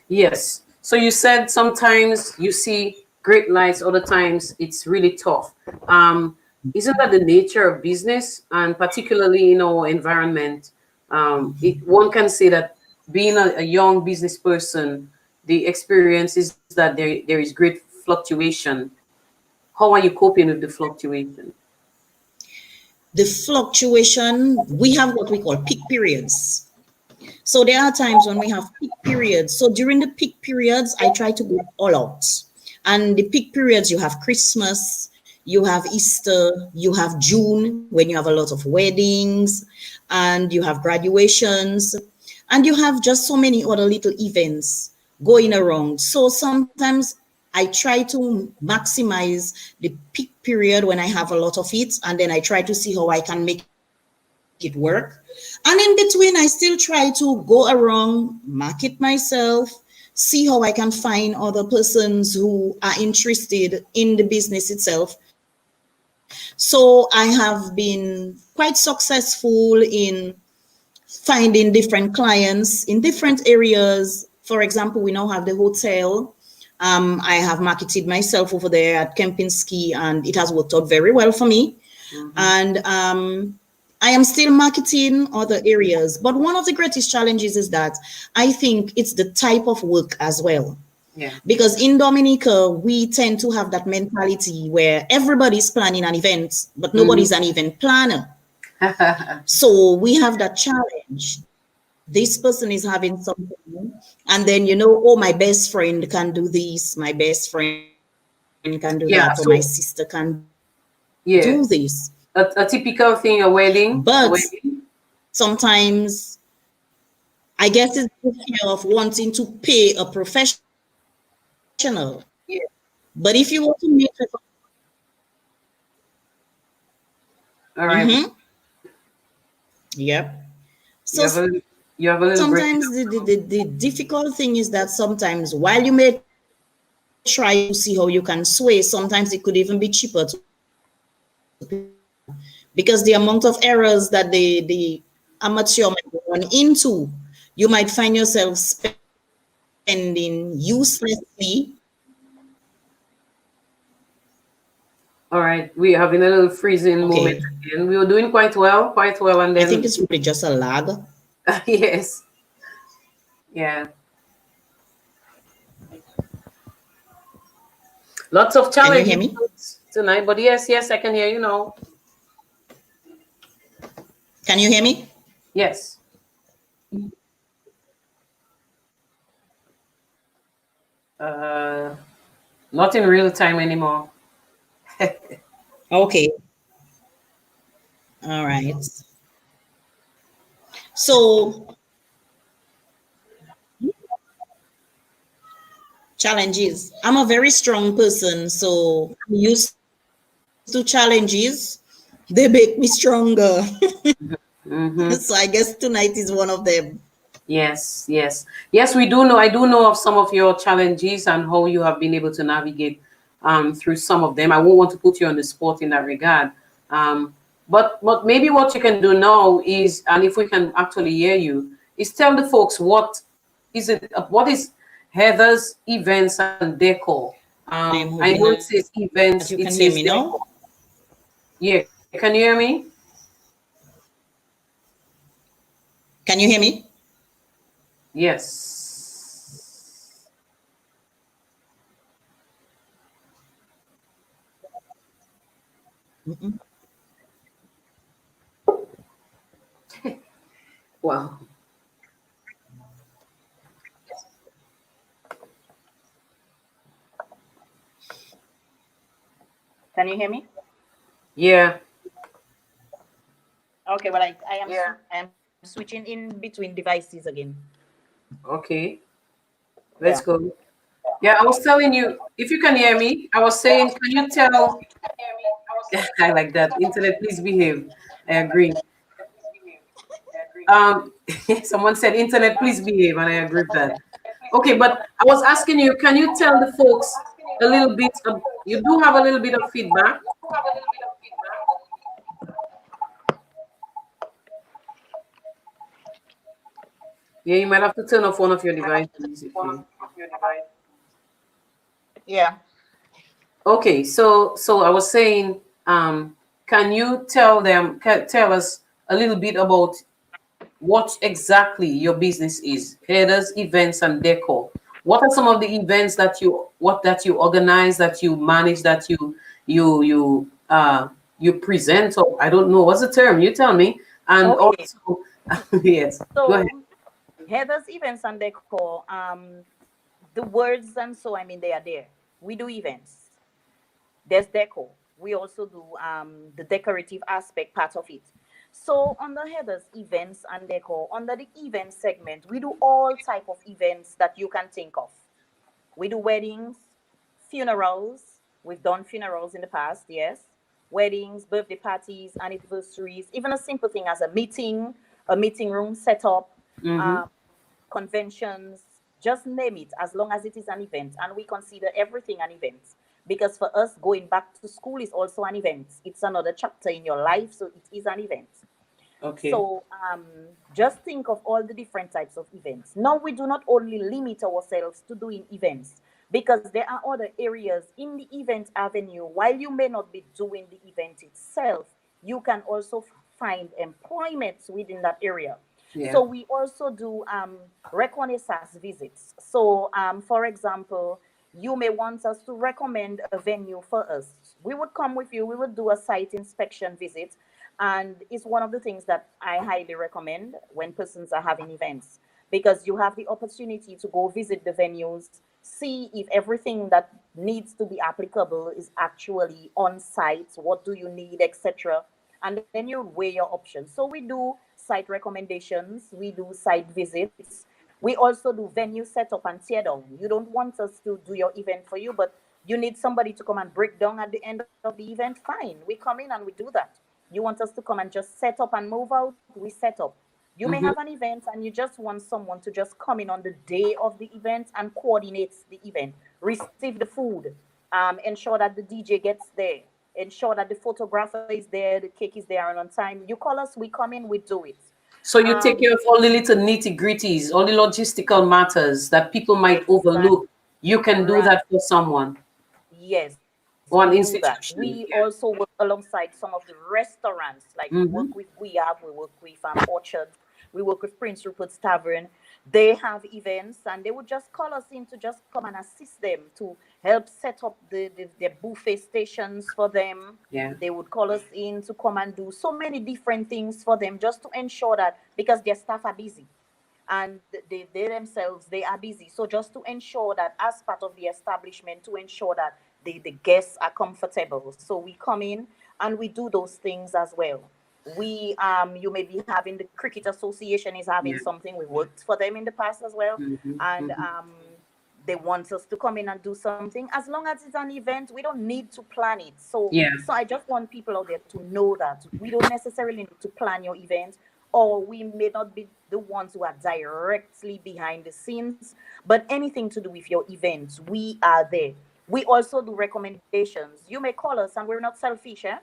Yes. So you said sometimes you see great lights, other times it's really tough. Isn't that the nature of business, and particularly in our environment? One can say that being a young business person, the experience is that there is great fluctuation. How are you coping with the fluctuation? The fluctuation, we have what we call peak periods. So there are times when we have peak periods. So during the peak periods, I try to go all out. And the peak periods, you have Christmas, you have Easter, you have June when you have a lot of weddings, and you have graduations, and you have just so many other little events going around. So sometimes I try to maximize the peak period when I have a lot of it, and then I try to see how I can make it work. And in between, I still try to go around, market myself, see how I can find other persons who are interested in the business itself. So I have been quite successful in finding different clients in different areas. For example, we now have the hotel. I have marketed myself over there at Kempinski, and it has worked out very well for me. Mm-hmm. And I am still marketing other areas. But one of the greatest challenges is that I think it's the type of work as well. Yeah. Because in Dominica, we tend to have that mentality where everybody's planning an event, but Mm-hmm. nobody's an event planner. So we have that challenge. This person is having something, and then, you know, oh, my best friend can do this, my best friend can do that, or my sister can Yeah. do So this. yeah, a typical thing, a But wedding, a wedding. sometimes I guess it's the fear of wanting to pay a professional. But if you Yeah. want to make it, All right. yep. So You have a you have a little break. sometimes the difficult thing is that sometimes while you may try to see how you can sway, sometimes it could even be cheaper to pay a professional, because the amount of errors that the amateur might run into, you might find yourself spending uselessly, and then you might end up All right, we're having a little freezing moment Okay. again. We were doing quite well, and I think then it's really just a lag. yes, yeah, lots of Can you hear challenges me? tonight. But yes, I can hear you now. Can you hear me? Yes. Uh, Not in real time anymore. Okay. All right. So challenges. I'm a very strong person, so I'm used to challenges. They make me stronger. So Mm-hmm. I guess tonight is one of them. Yes. We do know. I do know of some of your challenges and how you have been able to navigate through some of them. I won't want to put you on the spot in that regard. But maybe what you can do now is, and if we can actually hear you, is tell the folks what is it? What is Heather's events and decor? I am I hoping know it that you says can hear me events. It now. says decor. Yeah. Can you hear me? Can you hear me? Yes. Mm-mm. Wow. Can you hear me? Yeah. Okay, well, I am switching in between devices again. Okay. Yeah. Let's go. Yeah, I was telling you, if you can hear me, I was saying, can you tell? I like that. Internet, please behave. I agree. Um, Someone said, internet, please behave, and I agree with that. Okay, but I was asking you, can you tell the folks a little bit? You do have a little bit of feedback. Yeah, you might have to turn off one of your devices. Yeah. Okay, so I was saying, can you tell us a little bit about what exactly your business is? Headers, events, and decor. What are some of the events that you organize, that you manage, that you present, or I don't know what's the term. You tell me. And Okay. also, yes, go ahead. So Heather's events and decor, the words and so I mean they are there. We do events. There's decor. We also do the decorative aspect part of it. So under Heather's events and decor, under the event segment, we do all type of events that you can think of. We do weddings, funerals. We've done funerals in the past, yes. Weddings, birthday parties, anniversaries, even a simple thing as a meeting room setup, Mm-hmm. um, conventions, just name it, as long as it is an event. And we consider everything an event. Because for us, going back to school is also an event. It's another chapter in your life, so it is an event. Okay. So just think of all the different types of events. Now, we do not only limit ourselves to doing events because there are other areas in the event avenue. While you may not be doing the event itself, you can also find employment within that area. Yeah. So we also do reconnaissance visits. So, for example, you may want us to recommend a venue for us. We would come with you, we would do a site inspection visit, and it's one of the things that I highly recommend when persons are having events because you have the opportunity to go visit the venues, see if everything that needs to be applicable is actually on site, what do you need, etc. And then you weigh your options. So we do site recommendations, we do site visits, we also do venue setup and tear down. You don't want us to do your event for you, but you need somebody to come and break down at the end of the event. Fine, we come in and we do that. You want us to come and just set up and move out, we set up. You may have Mm-hmm. an event and you just want someone to just come in on the day of the event and coordinate the event, receive the food, ensure that the DJ gets there, ensure that the photographer is there, the cake is there and on time. You call us, we come in, we do it. So you take Um, care of all the little nitty gritties, all the logistical matters that people might overlook. exactly You can do right. that for someone. Yes. One we do that. institution. We Yeah. also work alongside some of the restaurants, like we Mm-hmm. work with Guiab, we work with Orchard, we work with Prince Rupert's Tavern. They have events, and they would just call us in to just come and assist them to help set up the buffet stations for them. Yeah. They would call us in to come and do so many different things for them, just to ensure that, because their staff are busy and they themselves, they are busy, so just to ensure that as part of the establishment, to ensure that the guests are comfortable, so we come in and we do those things as well. We You may be having, the cricket association is having Yeah. something, we worked for them in the past as well, Mm-hmm. and Mm-hmm. they want us to come in and do something. As long as it's an event, we don't need to plan it. Yeah. So I just want people out there to know that we don't necessarily need to plan your event, or we may not be the ones who are directly behind the scenes, but anything to do with your events, we are there. We also do recommendations. You may call us, and we're not selfish, eh?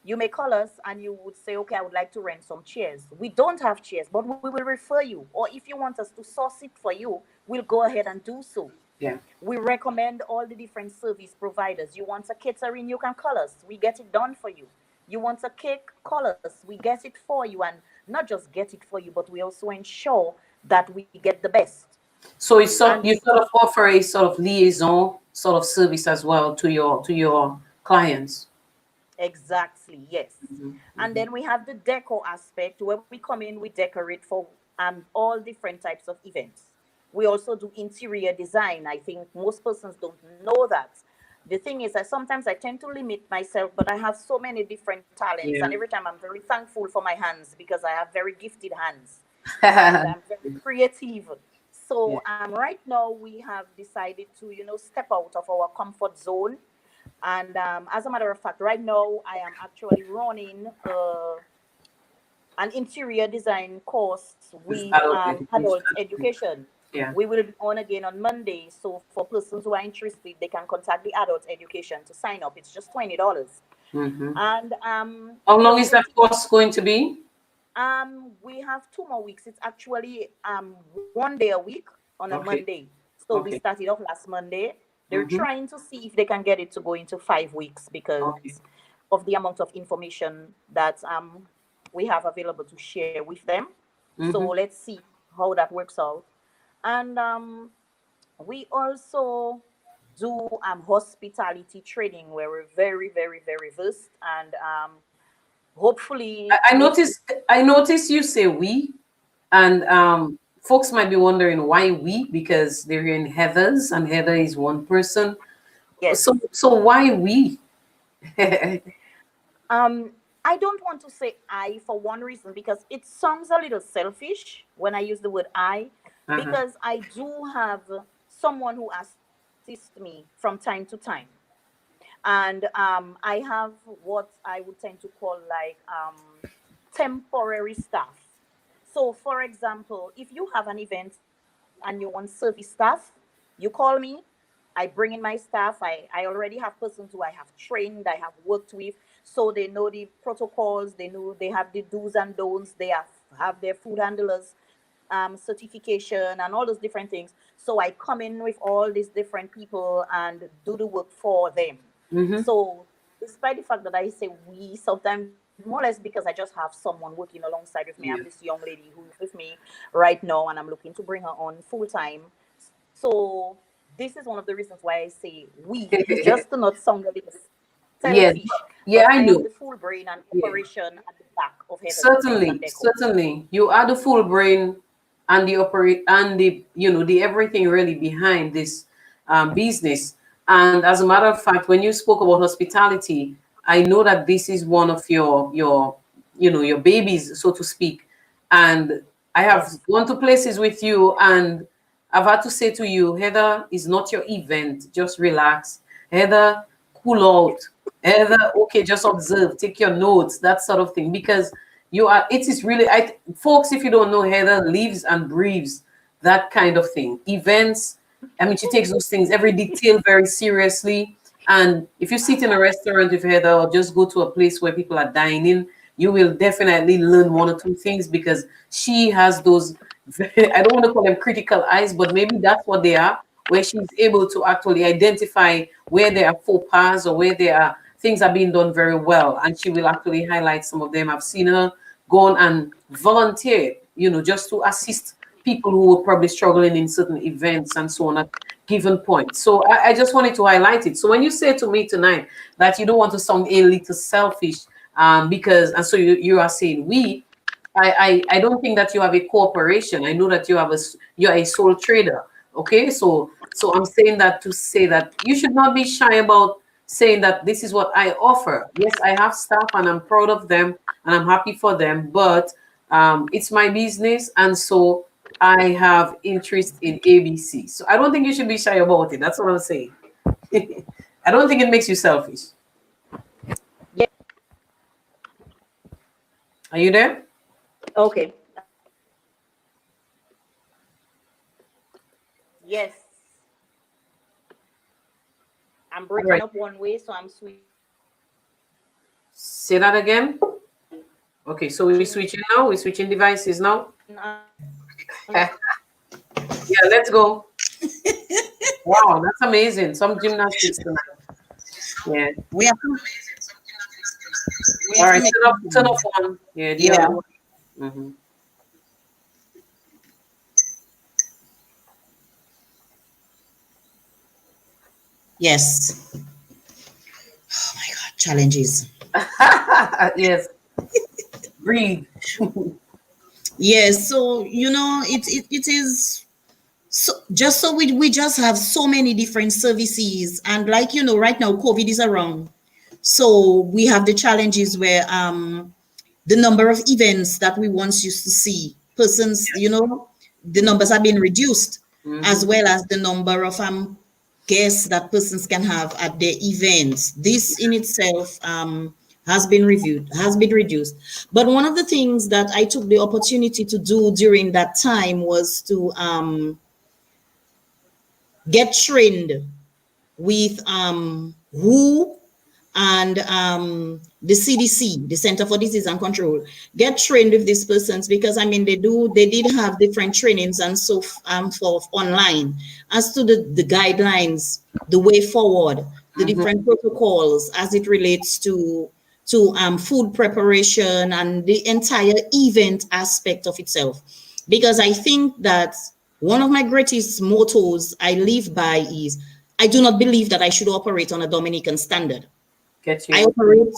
You may call us and you would say, okay, I would like to rent some chairs. We don't have chairs, but we will refer you. Or if you want us to source it for you, we'll go ahead and do so. Yeah. We recommend all the different service providers. You want a catering, you can call us. We get it done for you. You want a cake, call us. We get it for you. And not just get it for you, but we also ensure that we get the best. So it's sort, And you sort of offer a sort of liaison sort of service as well to your clients. exactly, yes. Mm-hmm. And Mm-hmm. then we have the decor aspect where we come in, we decorate for all different types of events. We also do interior design. I think most persons don't know that. The thing is that sometimes I tend to limit myself, but I have so many different talents. Yeah. And every time I'm very thankful for my hands, because I have very gifted hands and I'm very creative. Yeah. So right now we have decided to, step out of our comfort zone. And as a matter of fact, right now I am actually running an interior design course It's with adult education. adult education. Yeah. We will be on again on Monday. So for persons who are interested, they can contact the adult education to sign up. It's just $20. Mm-hmm. And How long is that facility, course going to be? we have 2 more weeks. It's actually 1 day a week on a Okay. Monday. So we Okay. started off last Monday. They're Mm-hmm. trying to see if they can get it to go into 5 weeks Okay. because of the amount of information that we have available to share with them. So Mm-hmm. let's see how that works out. And we also do hospitality training where we're very, very, very versed, and hopefully I next. noticed you say we, and folks might be wondering why we, because they're hearing Heather's and Heather is one person. Yes. So why we? I don't want to say I for one reason, because it sounds a little selfish when I use the word I, Uh-huh. because I do have someone who assists me from time to time. And I have what I would tend to call like temporary staff. So, for example, if you have an event and you want service staff, you call me. I bring in my staff. I already have persons who I have trained, I have worked with, so they know the protocols. They know, they have the do's and don'ts. They have their food handlers certification and all those different things. So I come in with all these different people and do the work for them. Mm-hmm. So despite the fact that I say we, sometimes more or less because I just have someone working alongside with me. I have this Yeah. young lady who's with me right now, and I'm looking to bring her on full time. So this is one of the reasons why I say we, just to not sound a little Yeah. selfish, Yeah, but I I am know. the full brain and Yeah. operation at the back of Heather's Events and Certainly, Deco. certainly. You are the full brain and the operate and the the everything really behind this business. And as a matter of fact, when you spoke about hospitality, I know that this is one of your babies, so to speak. And I have Yes. gone to places with you, and I've had to say to you, Heather, is not your event. Just relax. Heather, cool out. Heather, okay, just observe, take your notes, that sort of thing. Because it is really, folks, if you don't know, Heather lives and breathes that kind of thing. Events, I mean, she takes those things, every detail very seriously. And if you sit in a restaurant with Heather or just go to a place where people are dining, you will definitely learn one or two things because she has those, I don't want to call them critical eyes, but maybe that's what they are, where she's able to actually identify where there are faux pas or where there are things are being done very well, and she will actually highlight some of them. I've seen her go on and volunteer, just to assist people who are probably struggling in certain events and so on at given point. So I just wanted to highlight it. So when you say to me tonight that you don't want to sound a little selfish, because, and so you are saying we, I don't think that you have a corporation. I know that you're a sole trader. Okay, so I'm saying that to say that you should not be shy about saying that this is what I offer. Yes, I have staff and I'm proud of them and I'm happy for them, but it's my business, and so I have interest in ABC. So I don't think you should be shy about it. That's what I'm saying. I don't think it makes you selfish. Yeah. Are you there? Okay. Yes. I'm breaking Right. up one way, so I'm switching. Say that again. Okay, so we're switching now. We're switching devices now. Yeah, let's go. Wow, that's amazing. Some gymnastics tonight. Yeah. We have All right, turn off one. Yeah, the Yeah. other one. Mm-hmm. Yes. Oh my God, challenges. Yes. Breathe. Yes, so it is so just so we just have so many different services, and like right now COVID is around, so we have the challenges where the number of events that we once used to see persons, the numbers have been reduced, as well as the number of guests that persons can have at their events. This in itself has been reduced. But one of the things that I took the opportunity to do during that time was to get trained with WHO and the CDC, the Center for Disease and Control, get trained with these persons, because they did have different trainings and so for online as to the guidelines, the way forward, the different protocols as it relates to food preparation and the entire event aspect of itself. Because I think that one of my greatest mottos I live by is I do not believe that I should operate on a Dominican standard. Get I you. operate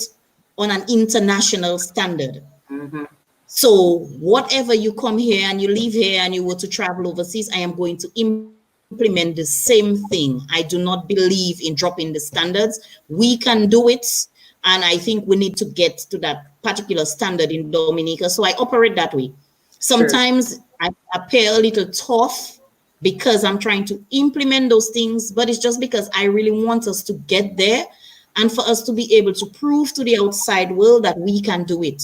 on an international standard. So whatever you come here and you live here and you were to travel overseas, I am going to implement the same thing. I do not believe in dropping the standards. We can do it. And I think we need to get to that particular standard in Dominica. So I operate that way. Sometimes I appear a little tough because I'm trying to implement those things, but it's just because I really want us to get there and for us to be able to prove to the outside world that we can do it.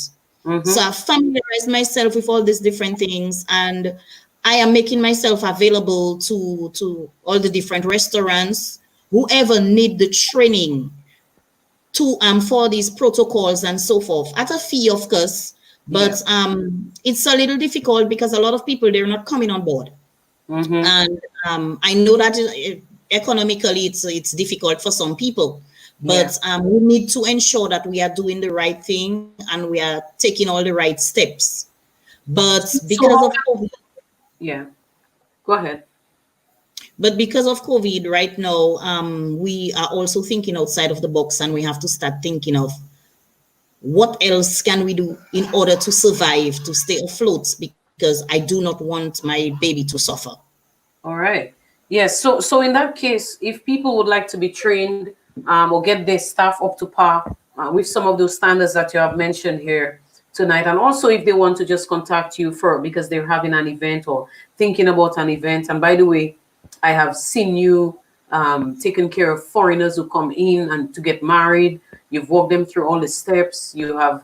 So I've familiarized myself with all these different things, and I am making myself available to all the different restaurants, whoever need the training to for these protocols and so forth, at a fee, of course. But it's a little difficult because a lot of people, they're not coming on board. And I know that economically it's difficult for some people, but we need to ensure that we are doing the right thing and we are taking all the right steps. But because of COVID, go ahead. But because of COVID right now, we are also thinking outside of the box, and we have to start thinking of what else can we do in order to survive, to stay afloat, because I do not want my baby to suffer. All right. Yes. So in that case, if people would like to be trained or get their staff up to par with some of those standards that you have mentioned here tonight, and also if they want to just contact you for because they're having an event or thinking about an event, and by the way, I have seen you taking care of foreigners who come in and to get married. You've walked them through all the steps. You have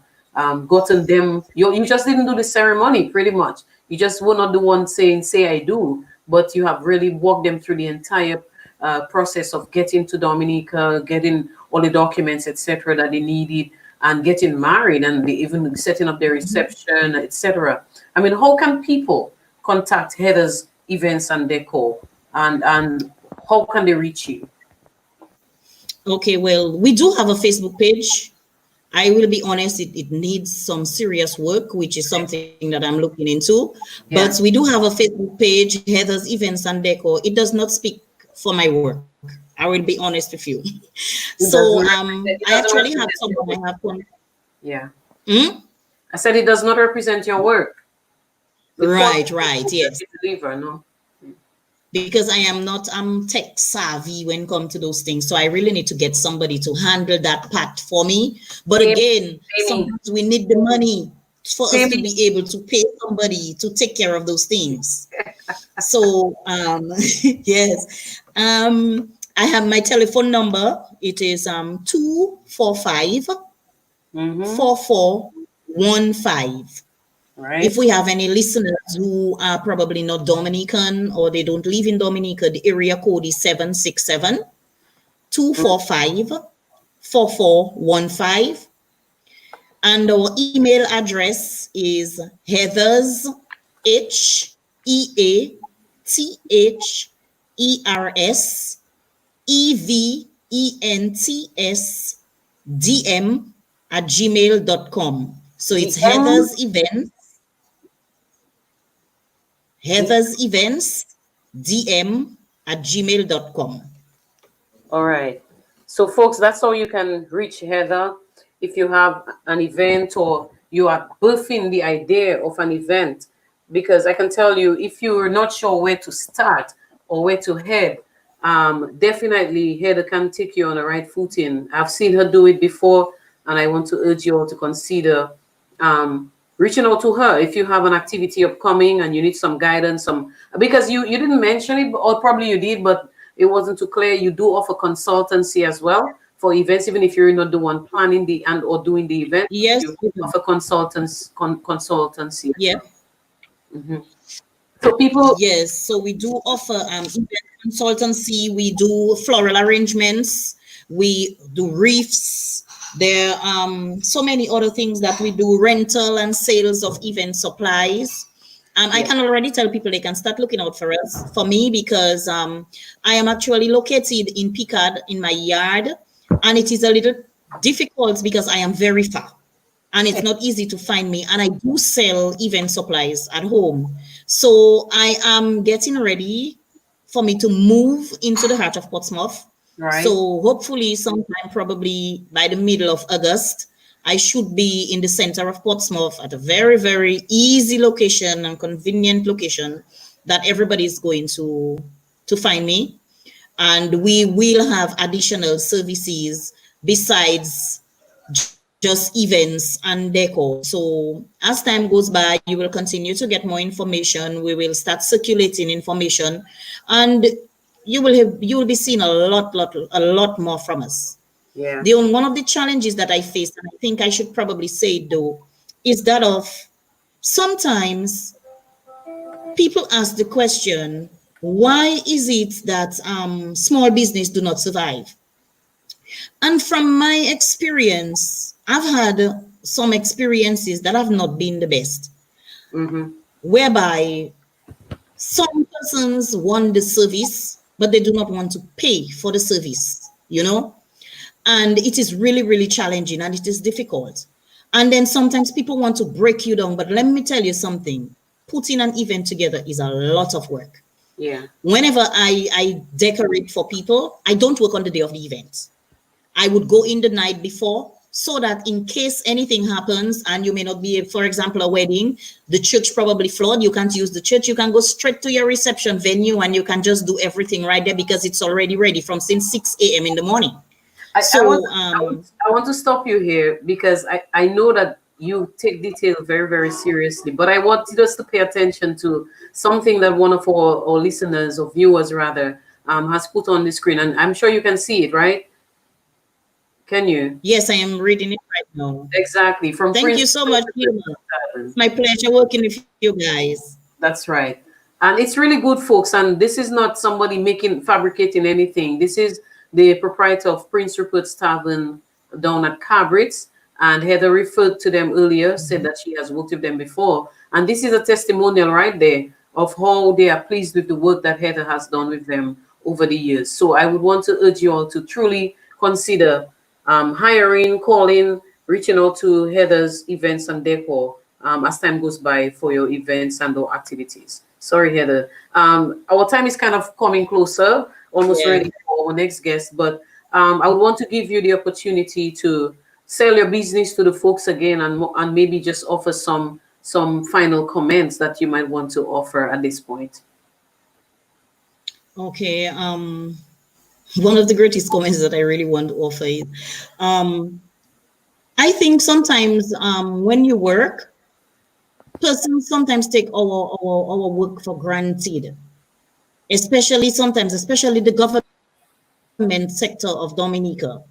gotten them. You just didn't do the ceremony, pretty much. You just were not the one saying, "Say I do," but you have really walked them through the entire process of getting to Dominica, getting all the documents, etc., that they needed, and getting married, and even setting up their reception, etc. I mean, how can people contact Heather's Events and Decor? And how can they reach you? Okay, well, we do have a Facebook page. I will be honest, it needs some serious work, which is something that I'm looking into. But Yeah. we do have a Facebook page, Heather's Events and Decor. It does not speak for my work. I will be honest with you. It So doesn't represent, I it doesn't actually have represent your someone work. I have Yeah. Hmm? I said it does not represent your work. The Right, quality of right, food that yes. you deliver, no? Because I'm tech savvy when it comes to those things. So I really need to get somebody to handle that part for me. But Same, again, same, sometimes we need the money for us same. to be able to pay somebody to take care of those things. So yes. I have my telephone number. It is 245 Mm-hmm. 4415. If Right. we have any listeners who are probably not Dominican or they don't live in Dominica, the area code is 767 245 4415. And our email address is Heather's HEATHERSEVENTS DM So it's DM. Heather's Events DM@gmail.com. All right. So, folks, that's how you can reach Heather if you have an event or you are birthing the idea of an event. Because I can tell you, if you're not sure where to start or where to head, definitely Heather can take you on the right footing. I've seen her do it before, and I want to urge you all to consider reaching out to her if you have an activity upcoming and you need some guidance. Because you didn't mention it, or probably you did, but it wasn't too clear. You do offer consultancy as well for events, even if you're not the one planning the and or doing the event. Yes, You we do. offer consultancy. Yeah. Mhm. So people, Yes. So we do offer event consultancy. We do floral arrangements. We do reefs. There are so many other things that we do, rental and sales of event supplies. I yeah, can already tell people they can start looking out for us, for me, because I am actually located in Picard in my yard, and it is a little difficult because I am very far and it's not easy to find me. And I do sell event supplies at home. So I am getting ready for me to move into the heart of Portsmouth. right. So hopefully sometime probably by the middle of August, I should be in the center of Portsmouth at a very, very easy location and convenient location that everybody is going to find me. And we will have additional services besides just events and decor. So as time goes by, you will continue to get more information. We will start circulating information, and you will be seeing a lot more from us. Yeah. One of the challenges that I face, and I think I should probably say it though, is that of sometimes people ask the question, why is it that small business do not survive? And from my experience, I've had some experiences that have not been the best, Mm-hmm. whereby some persons want the service, but they do not want to pay for the service. And it is really, really challenging and it is difficult. And then sometimes people want to break you down, but let me tell you something. Putting an event together is a lot of work. Yeah. Whenever I decorate for people, I don't work on the day of the event. I would go in the night before so that in case anything happens and you may not be, for example, a wedding, the church probably flood, you can't use the church, you can go straight to your reception venue and you can just do everything right there because it's already ready from since 6 a.m. in the morning. I want So, I want to stop you here because I know that you take detail very, very seriously, but I wanted us to pay attention to something that one of our listeners or viewers rather has put on the screen, and I'm sure you can see it, right? Can you? yes, I am reading it right now. Exactly. From Thank you Prince so much, Christopher Hilma. It's my pleasure working with you guys. That's right. And it's really good, folks. And this is not somebody fabricating anything. This is the proprietor of Prince Rupert's Tavern down at Cabritz. And Heather referred to them earlier, said that she has worked with them before. And this is a testimonial right there of how they are pleased with the work that Heather has done with them over the years. So I would want to urge you all to truly consider hiring, calling, reaching out to Heather's Events and Decor as time goes by for your events and or activities. Sorry, Heather. Our time is kind of coming closer, almost Yeah. ready for our next guest, but I would want to give you the opportunity to sell your business to the folks again, and maybe just offer some final comments that you might want to offer at this point. Okay. One of the greatest comments that I really want to offer is, um, I think sometimes when you work, persons sometimes take our work for granted, especially sometimes, especially the government sector of Dominica.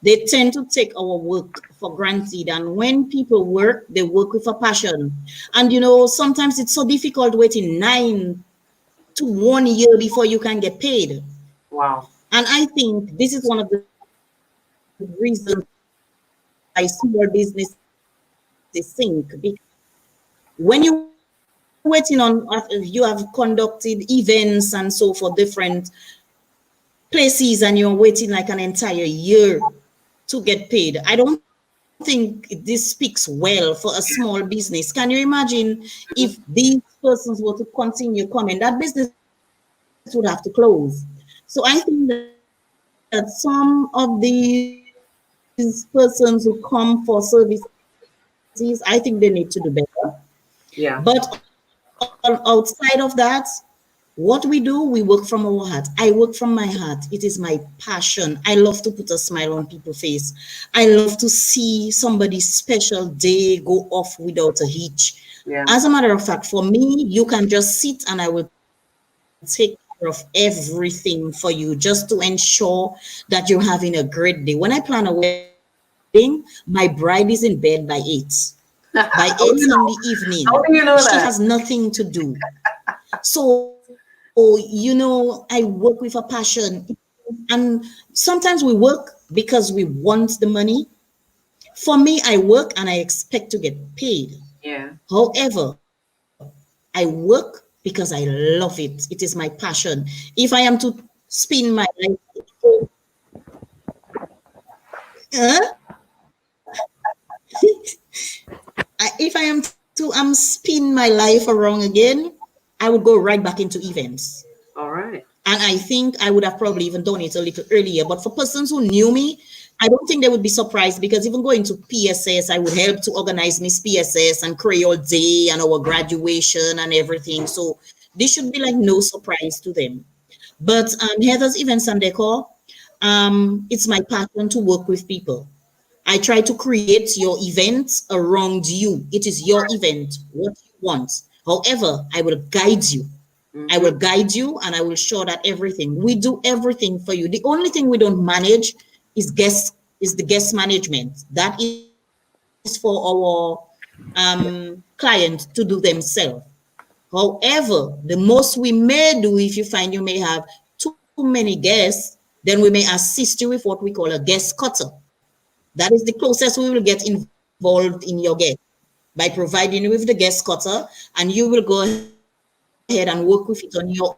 They tend to take our work for granted. And when people work, they work with a passion. And sometimes it's so difficult waiting 9 to 1 year before you can get paid. Wow. And I think this is one of the reasons why small businesses sink, because when you're waiting on, you have conducted events and so for different places and you're waiting like an entire year to get paid. I don't think this speaks well for a small business. Can you imagine if these persons were to continue coming, that business would have to close. So I think that some of these persons who come for services, I think they need to do better. But Yeah. outside of that, what we do, we work from our heart. I work from my heart. It is my passion. I love to put a smile on people's face. I love to see somebody's special day go off without a hitch. As Yeah. a matter of fact, for me, you can just sit and I will take care of everything for you just to ensure that you're having a great day. When I plan a wedding, my bride is in bed by 8. By 8 in the evening, How do you she know? has nothing to How do you do. know that? So, I work with a passion. And sometimes we work because we want the money. For me, I work and I expect to get paid. Yeah. However, I work because I love it. It is my passion. If I am to spin my life, uh, if I am to spin my life around again, I would go right back into events. All right. And I think I would have probably even done it a little earlier. But for persons who knew me, I don't think they would be surprised, because even going to PSS, I would help to organize Miss PSS and Creole Day and our graduation and everything. So this should be like no surprise to them. But Heather's Events and Decor, it's my passion to work with people. I try to create your event around you. It is your event, what you want. However, I will guide you. I Mm-hmm. will guide you and I will show that everything. We do everything for you. The only thing we don't manage is the guest management. That is for our client to do themselves. However, the most we may do, if you find you may have too many guests, then we may assist you with what we call a guest cutter. That is the closest we will get involved in your guest, by providing you with the guest cutter, and you will go ahead and work with it on your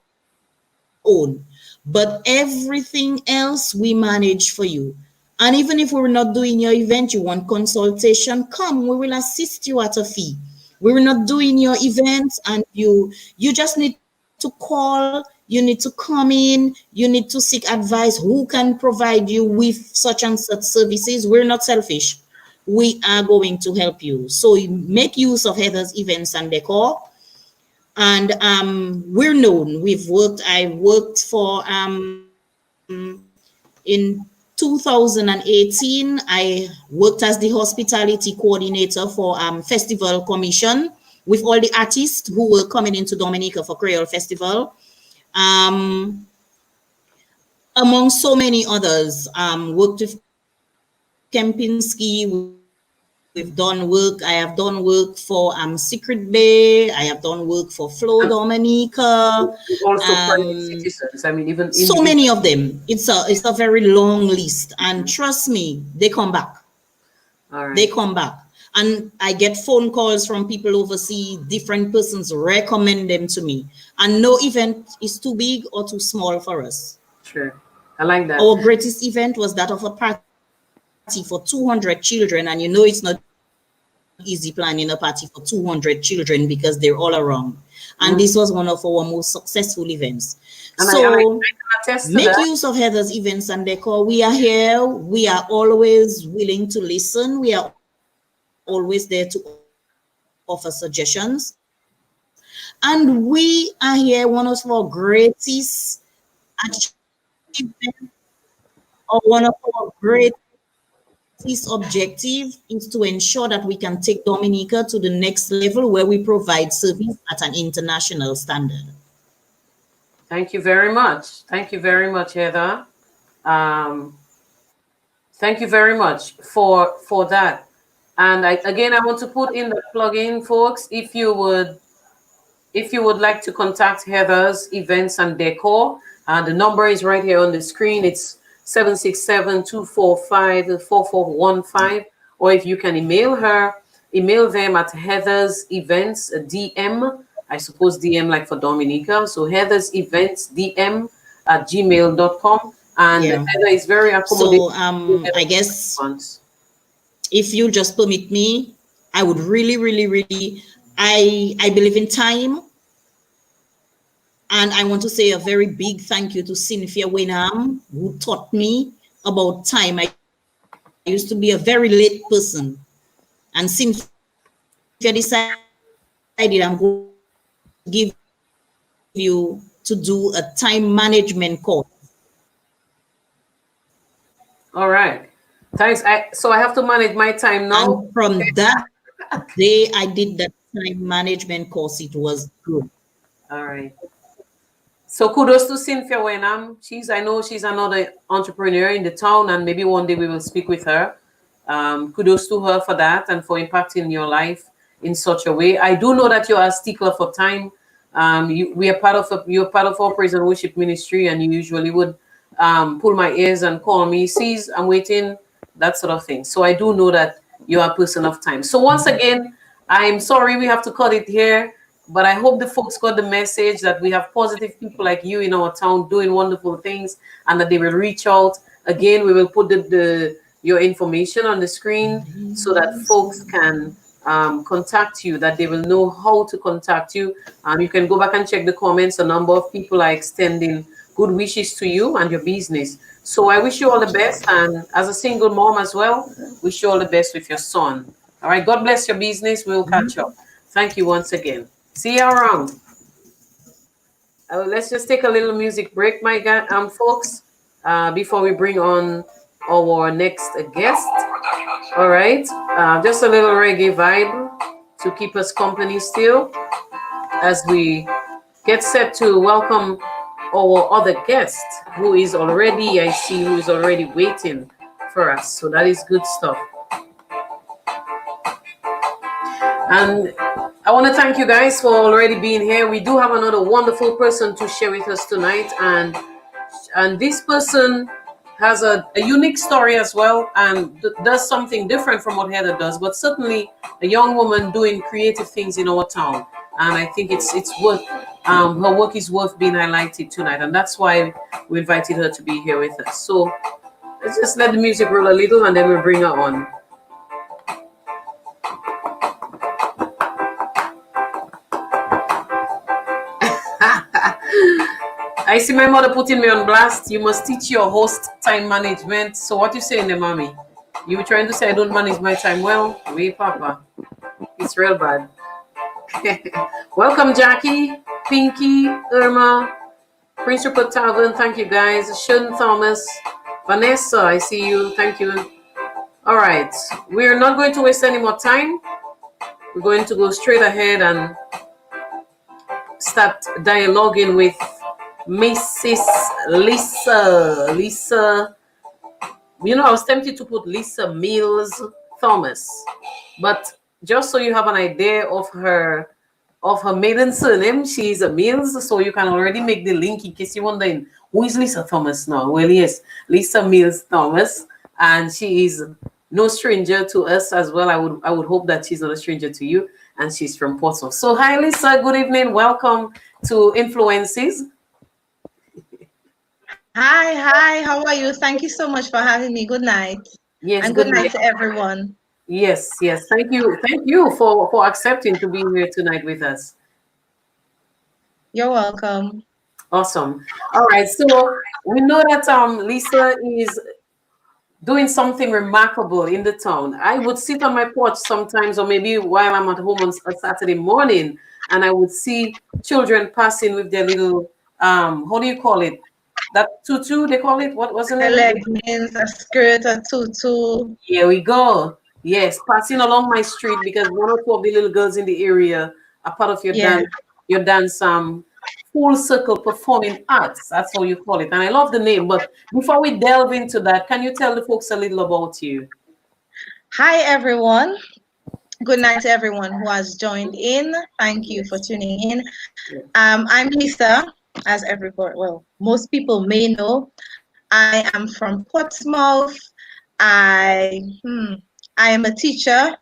own. But everything else we manage for you. And even if we're not doing your event, you want consultation, come, we will assist you at a fee. We're not doing your event and you just need to call, you need to come in, you need to seek advice. Who can provide you with such and such services? We're not selfish. We are going to help you. So make use of Heather's Events and Decor. And we're known. In 2018, I worked as the hospitality coordinator for Festival Commission with all the artists who were coming into Dominica for Creole Festival. Um, Among so many others, worked with Kempinski. We've done work. I have done work for Secret Bay. I have done work for Flow Dominica. Also private So citizens. I many mean, of even them. individual. It's a very long list, and trust me, they come back. All right. They come back. And I get phone calls from people overseas, different persons recommend them to me. And no event is too big or too small for us. Sure. I like that. Our greatest event was that of a party for 200 children. And you know it's not easy planning a party for 200 children because they're all around. And this was one of our most successful events. And so I can attest to make that. use of Heather's events and decor. We are here. We are always willing to listen. We are always there to offer suggestions. And we are here, one of our greatest achievements or one of our greatest objective is to ensure that we can take Dominica to the next level where we provide service at an international standard. Thank you very much. Thank you very much, Heather. Thank you very much for that. And again, I want to put in the plug-in, folks. If you would like to contact Heather's events and decor, the number is right here on the screen. It's 767-245-4415. Or if you can email them at Heather's Events DM. I suppose DM like for Dominica. So Heather's Events DM at gmail.com. And Heather is very accommodating. So I guess if you just permit me, I would really, I believe in time. And I want to say a very big thank you to Cynthia Wenham, who taught me about time. I used to be a very late person. And Cynthia decided I'm going to give you to do a time management course. All right. Thanks. So I have to manage my time now. And from that day I did that time management course. It was good. All right. So kudos to Cynthia Wenham. I know she's another entrepreneur in the town, and maybe one day we will speak with her. Kudos to her for that and for impacting your life in such a way. I do know that you are a stickler for time. You're part of our praise and worship ministry, and you usually would pull my ears and call me, "Cease, I'm waiting," that sort of thing. So I do know that you are a person of time. So once again, I'm sorry we have to cut it here, but I hope the folks got the message that we have positive people like you in our town doing wonderful things, and that they will reach out. Again, we will put your information on the screen so that folks can contact you, that they will know how to contact you. You can go back and check the comments. A number of people are extending good wishes to you and your business. So I wish you all the best, and as a single mom as well, wish you all the best with your son. All right, God bless your business. We'll catch up. Thank you once again. See you around. Let's just take a little music break, my folks, before we bring on our next guest. All right, just a little reggae vibe to keep us company still as we get set to welcome our other guest who is already, I see, who is already waiting for us. So that is good stuff. And I want to thank you guys for already being here. We do have another wonderful person to share with us tonight, and this person has a unique story as well, and does something different from what Heather does, but certainly a young woman doing creative things in our town. And I think it's worth her work is worth being highlighted tonight, and that's why we invited her to be here with us. So let's just let the music roll a little, and then we'll bring her on. I see my mother putting me on blast. You must teach your host time management. So what you saying there, mommy? You were trying to say I don't manage my time well? Wait, Papa. It's real bad. Welcome, Jackie, Pinky, Irma, Prince Rupert Tavern. Thank you, guys. Sean Thomas, Vanessa, I see you. Thank you. All right. We're not going to waste any more time. We're going to go straight ahead and start dialoguing with Mrs. Lisa. Lisa, you know, I was tempted to put Lisa Mills Thomas, but just so you have an idea of her maiden surname, she's a Mills, so you can already make the link in case you're wondering who is Lisa Thomas now. Well, yes, Lisa Mills Thomas, and she is no stranger to us as well. I would hope that she's not a stranger to you, and she's from Portsmouth. So hi Lisa, good evening. Welcome to Influences. Hi, how are you? Thank you so much for having me. Good night. Yes, And good good night night. to everyone. Yes. Thank you for accepting to be here tonight with us. You're welcome. Awesome. All right. So we know that Lisa is doing something remarkable in the town. I would sit on my porch sometimes, or maybe while I'm at home on a Saturday morning, and I would see children passing with their little how do you call it? That tutu they call it. What was the A name? leggings, a skirt, a tutu. Here we go. Yes, passing along my street because one or two of the little girls in the area are part of Yeah. your dance full circle performing arts. That's how you call it. And I love the name. But before we delve into that, can you tell the folks a little about you? Hi, everyone. Good night to everyone who has joined in. Thank you for tuning in. Yeah. I'm Lisa, as everybody, well, most people may know. I am from Portsmouth. I, I am a teacher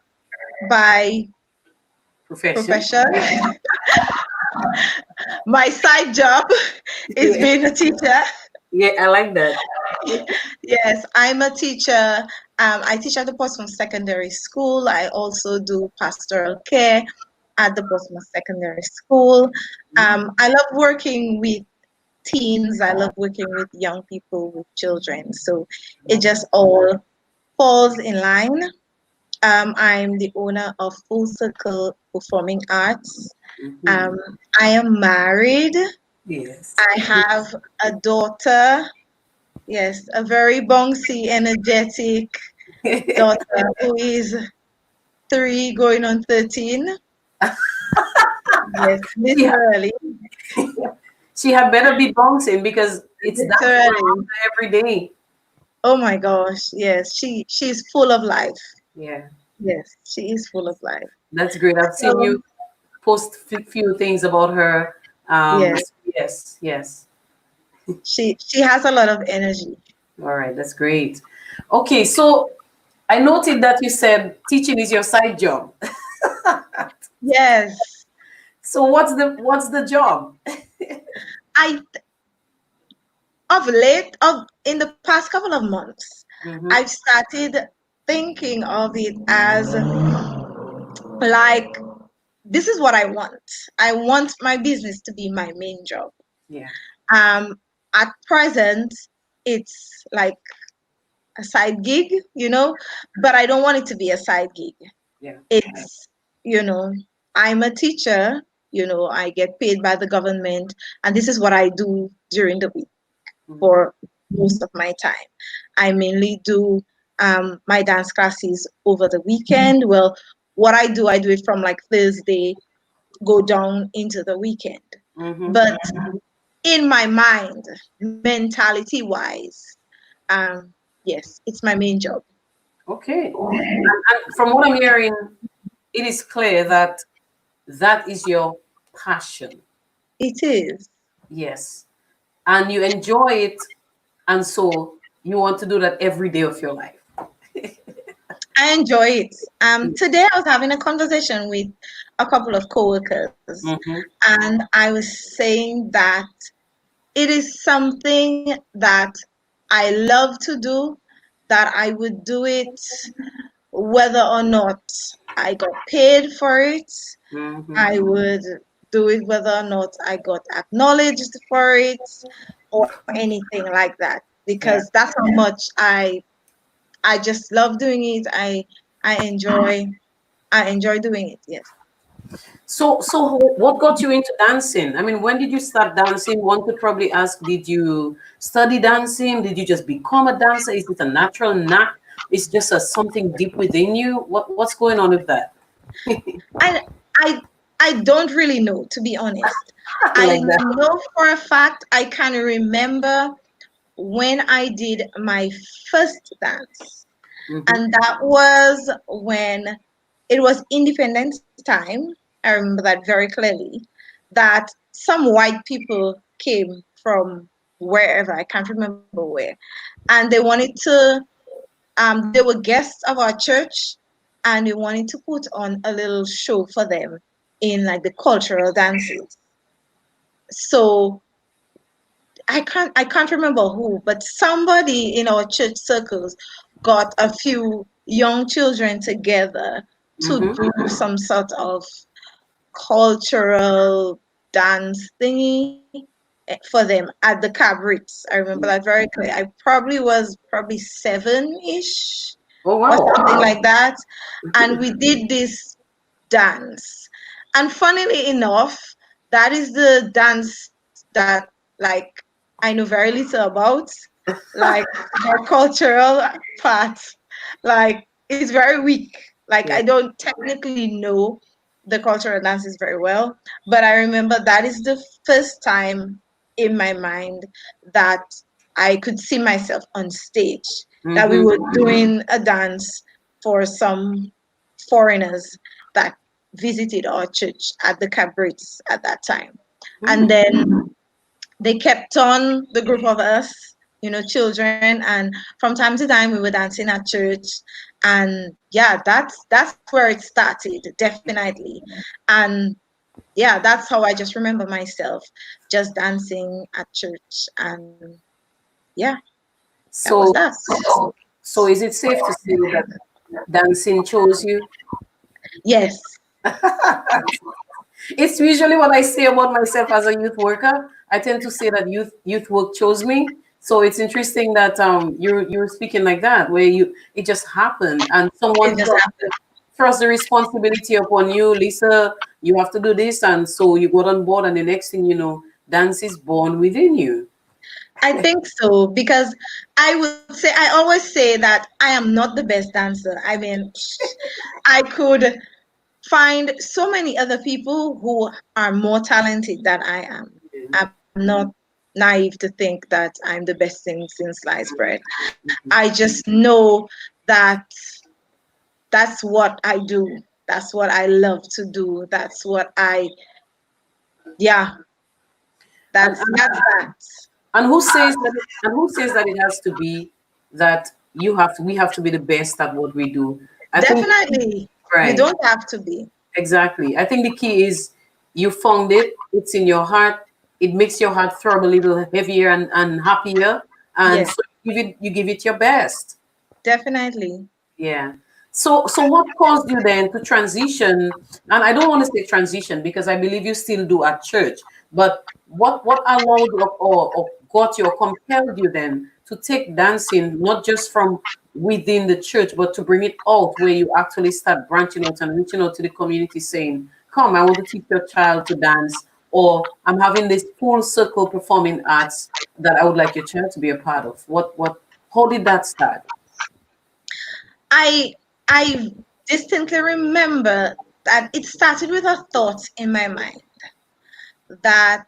by Profession. profession. My side job is Yeah. being a teacher. Yeah, I like that. Yes, I'm a teacher. I teach at the Portsmouth Secondary School. I also do pastoral care at the Portsmouth Secondary School. I love working with teens. I love working with young people, with children. So it just all falls in line. I'm the owner of Full Circle Performing Arts. Mhm. I am married. Yes. I have a daughter. Yes, a very bouncy, energetic daughter who is 3 going on 13. Yes, she, ha- literally. she had better be bouncing because it's dancing around Literally. her every day. Oh my gosh. Yes, she's full of life. Yeah, Yes, she is full of life. that's great. I've seen So you post few things about her. yes, Yes. she has a lot of energy. All right, that's great. Okay, so I noted that you said teaching is your side job. Yes. So what's the job? I of late of in the past couple of months, Mm-hmm. I've started thinking of it as like this is what I want. I want my business to be my main job. Yeah. Um, at present, it's like a side gig, but I don't want it to be a side gig. Yeah. It's, you know, I'm a teacher, I get paid by the government, and this is what I do during the week Mm-hmm. for most of my time. I mainly do my dance classes over the weekend. Well, what I do it from like Thursday, go down into the weekend. Mm-hmm. But in my mind, mentality wise, um, yes, it's my main job. Okay. And from what I'm hearing, it is clear that that is your passion. It is. Yes. And you enjoy it, and so you want to do that every day of your life. I enjoy it. Today I was having a conversation with a couple of coworkers, Mm-hmm. and I was saying that it is something that I love to do, that I would do it whether or not I got paid for it. Mm-hmm. I would do it whether or not I got acknowledged for it or anything like that, because Yeah. that's how much I just love doing it. I enjoy doing it. Yes. So what got you into dancing? I mean, when did you start dancing? One could probably ask, did you study dancing? Did you just become a dancer? Is it a natural knack? It's just something deep within you? What's going on with that? I I I don't really know, to be honest. I I like that. know for a fact I can remember when I did my first dance. Mm-hmm. And that was when it was Independence time. I remember that very clearly. That some white people came from wherever, I can't remember where, and they wanted to They were guests of our church, and we wanted to put on a little show for them in like the cultural dances. So I can't remember who, but somebody in our church circles got a few young children together to Mm-hmm. do some sort of cultural dance thingy for them at the cabarets. I remember that very clear. I probably 7-ish Oh or wow. something like that. And we did this dance. And funnily enough, that is the dance that like I know very little about. Like the cultural part, like it's very weak. Like Yeah. I don't technically know the cultural dances very well, but I remember that is the first time in my mind that I could see myself on stage, that we Mm-hmm. were doing a dance for some foreigners that visited our church at the cabarets at that time. And Mm. then they kept on, the group of us, children, and from time to time we were dancing at church. And yeah, that's where it started, definitely. And yeah, that's how I just remember myself just dancing at church. And yeah, that was So that. so is it safe to say that dancing chose you? Yes, It's usually what I say about myself as a youth worker. I tend to say that youth work chose me. So it's interesting that you're speaking like that, where it just happened and it someone just happened. thrust the responsibility upon you, Lisa. You have to do this, and so you got on board, and the next thing you know, dance is born within you. I think so, because I always say that I am not the best dancer. I mean, I could find so many other people who are more talented than I am. I'm not naive to think that I'm the best thing since sliced bread. I just know that that's what I do. That's what I love to do. That's what yeah, And, that's that. and who says that? And who says that it has to be that we have to be the best at what we do? I think Definitely, you right. don't have to be. Exactly. I think the key is you found it, it's in your heart, it makes your heart throb a little heavier and happier. And Yes, so you give it your best. definitely. Yeah. So what caused you then to transition? And I don't want to say transition because I believe you still do at church, but what allowed or got you or compelled you then to take dancing not just from within the church, but to bring it out where you actually start branching out and reaching out to the community saying, come, I want to teach your child to dance, or I'm having this full circle performing arts that I would like your child to be a part of. What how did that start? I I distinctly remember that it started with a thought in my mind that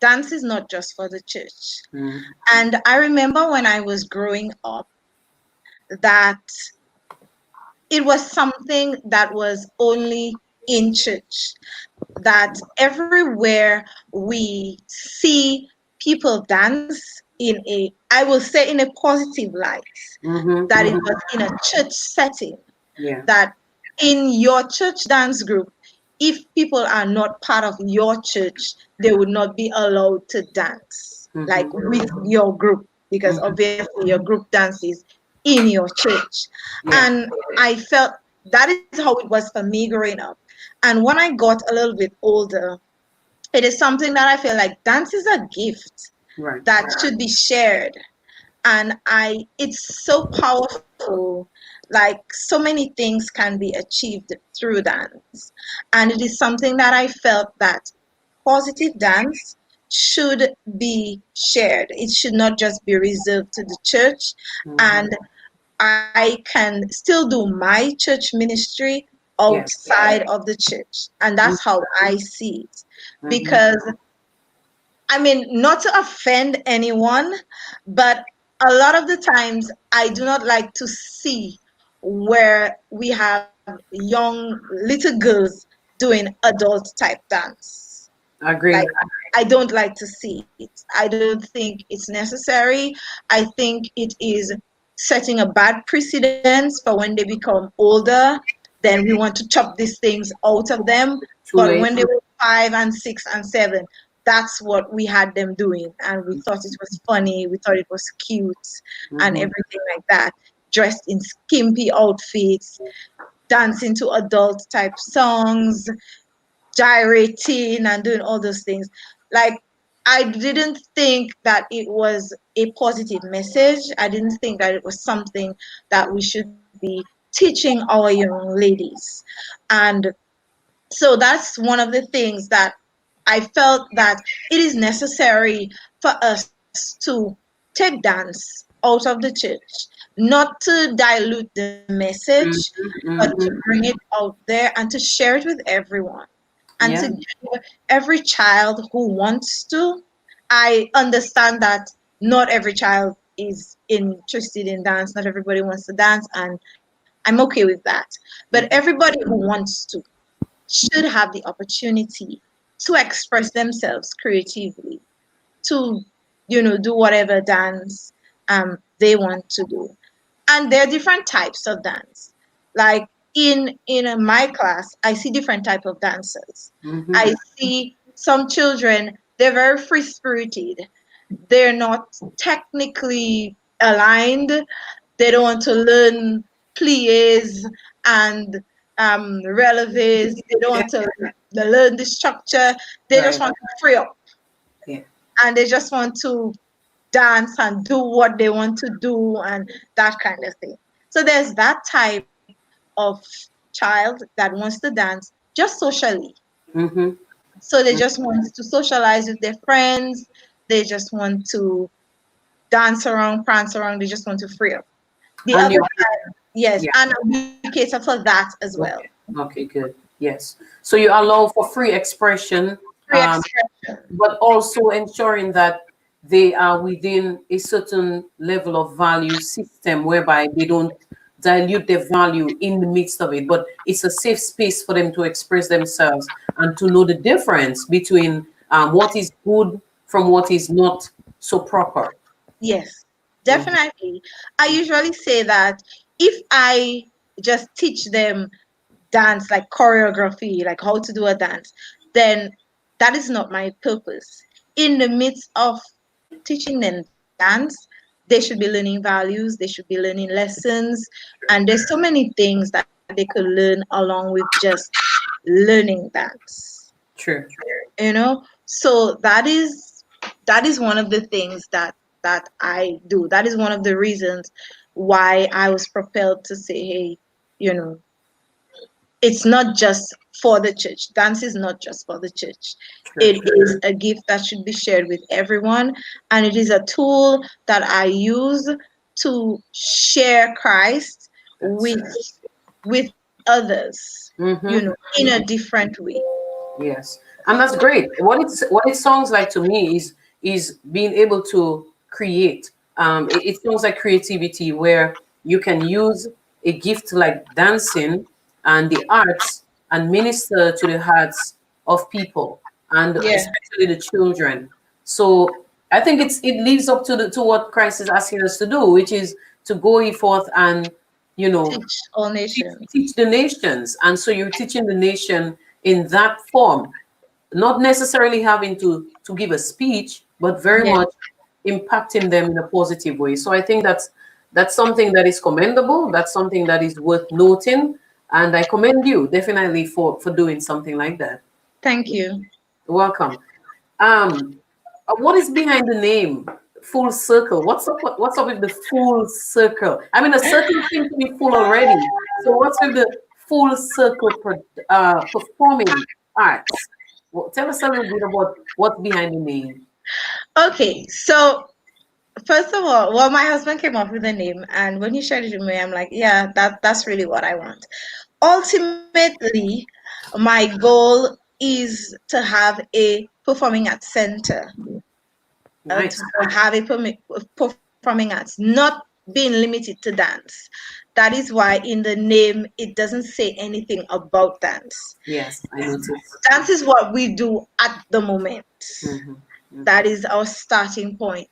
dance is not just for the church. Mm, And I remember when I was growing up that it was something that was only in church, that everywhere we see people dance in I will say in a positive light, mm-hmm, that it mm-hmm. was in a church setting, Yeah. that in your church dance group, if people are not part of your church, they would not be allowed to dance like Mm-hmm. with your group, because Mm-hmm. obviously your group dances in your church. Yeah. And I felt that is how it was for me growing up. And when I got a little bit older, it is something that I feel like dance is a gift Right. that should be shared. And it's so powerful, like so many things can be achieved through dance. And it is something that I felt that positive dance should be shared. It should not just be reserved to the church. Mm-hmm. And I can still do my church ministry Yeah. outside of the church. And that's how I see it. Mm-hmm. Because I mean, not to offend anyone, but a lot of the times I do not like to see where we have young little girls doing adult type dance. Like, Agree. I don't like to see it. I don't think it's necessary. I think it is setting a bad precedence for when they become older. Then we want to chop these things out of them. Too But late. when they were 5 and 6 and 7, that's what we had them doing. And we thought it was funny. We thought it was cute and Mm-hmm. everything like that. Dressed in skimpy outfits, dancing to adult type songs, gyrating and doing all those things. Like, I didn't think that it was a positive message. I didn't think that it was something that we should be teaching our young ladies. And so that's one of the things that I felt that it is necessary for us to take dance out of the church, not to dilute the message, Mm-hmm. but to Mm-hmm. bring it out there and to share it with everyone and to Yeah. give every child who wants to. I understand that not every child is interested in dance, not everybody wants to dance, and I'm okay with that. But everybody who wants to should have the opportunity to express themselves creatively, to do whatever dance they want to do. And there are different types of dance. Like in my class, I see different type of dancers. Mm-hmm. I see some children, they're very free spirited. They're not technically aligned. They don't want to learn plies and releves. They don't want to learn the structure. They just Right. want to free up, Yeah. and they just want to dance and do what they want to do and that kind of thing. So there's that type of child that wants to dance just socially. Mm-hmm. So they just want to socialize with their friends. They just want to dance around, prance around. They just want to free up. The And other you, side, yes, yeah. and we cater for that as well. Okay. Okay, good. Yes. So you allow for free expression, Free expression. but also ensuring that they are within a certain level of value system whereby they don't dilute their value in the midst of it, but it's a safe space for them to express themselves and to know the difference between what is good from what is not so proper. Yes, Mhm. definitely. I usually say that if I just teach them dance, like choreography, like how to do a dance, then that is not my purpose. In the midst of teaching them dance, they should be learning values, they should be learning lessons, and there's so many things that they could learn along with just learning dance. True. So that is one of the things that I do. That is one of the reasons why I was propelled to say, hey, you know it's not just for the church. Dance is not just for the church. True. It is a gift that should be shared with everyone, and it is a tool that I use to share Christ That's with others, mm-hmm. in a different way. Yes, and that's great. What it sounds like to me is being able to create. It sounds like creativity where you can use a gift like dancing and the arts and minister to the hearts of people and Yeah, especially the children. So I think it lives up to the to what Christ is asking us to do, which is to go ye forth and you know teach all nations. teach the nations. And so you're teaching the nation in that form, not necessarily having to give a speech, but very Yeah, much impacting them in a positive way. So I think that's something that is commendable. That's something that is worth noting. And I commend you definitely for doing something like that. thank you. Welcome. Um, what is behind the name Full Circle? What's up with the full circle? I mean, a circle seems to be full already. So what's with the full circle performing arts? Well, tell us a little bit about what's behind the name. Okay, so first of all, well, my husband came up with the name, and when he shared it with me, I'm like, yeah, that's really what I want. Ultimately, my goal is to have a performing arts center, Nice. to have a performing arts, not being limited to dance. That is why in the name it doesn't say anything about dance. Yes, I noticed. Dance is what we do at the moment. Hmm. Hmm. That is our starting point.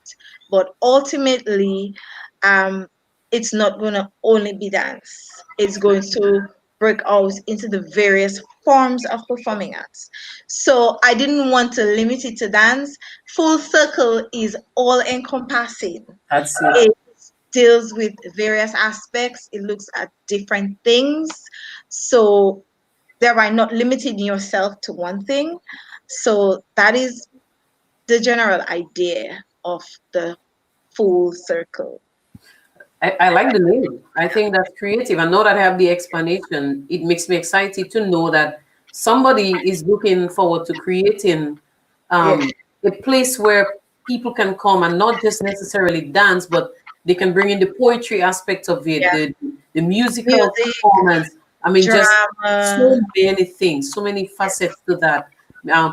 But ultimately, um, it's not going to only be dance. It's going to break out into the various forms of performing arts. So I didn't want to limit it to dance. Full Circle is all encompassing. That's it. It deals with various aspects, it looks at different things. So thereby not limiting yourself to one thing. So that is the general idea of the Full Circle. I like the name. I think that's creative. And now that I have the explanation, it makes me excited to know that somebody is looking forward to creating Yeah. a place where people can come and not just necessarily dance, but they can bring in the poetry aspect of it, Yeah. the musical Music, performance. I mean, just drama. so many things, so many facets to that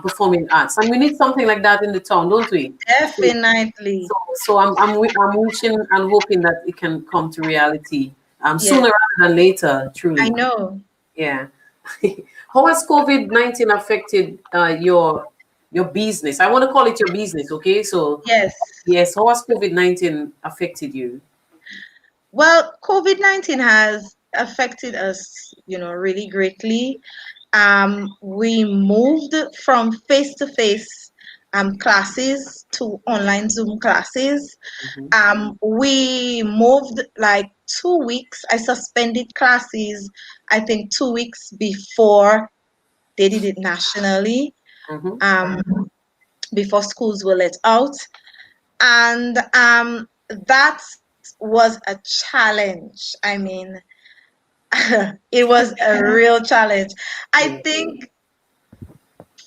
performing arts. And we need something like that in the town, don't we? Definitely. So I'm wishing and hoping that it can come to reality Yeah, sooner rather than later. I Truly, know. yeah. How has COVID-19 affected your business? I want to call it your business. Okay, so Yes. yes, how has COVID-19 affected you? Well, COVID-19 has affected us, really greatly. We moved from face-to-face classes to online Zoom classes. Mhm. We moved like 2 weeks. I suspended classes, I think 2 weeks before they did it nationally, Mhm. um, before schools were let out. And that was a challenge. I mean, it was a real challenge. I Yeah. think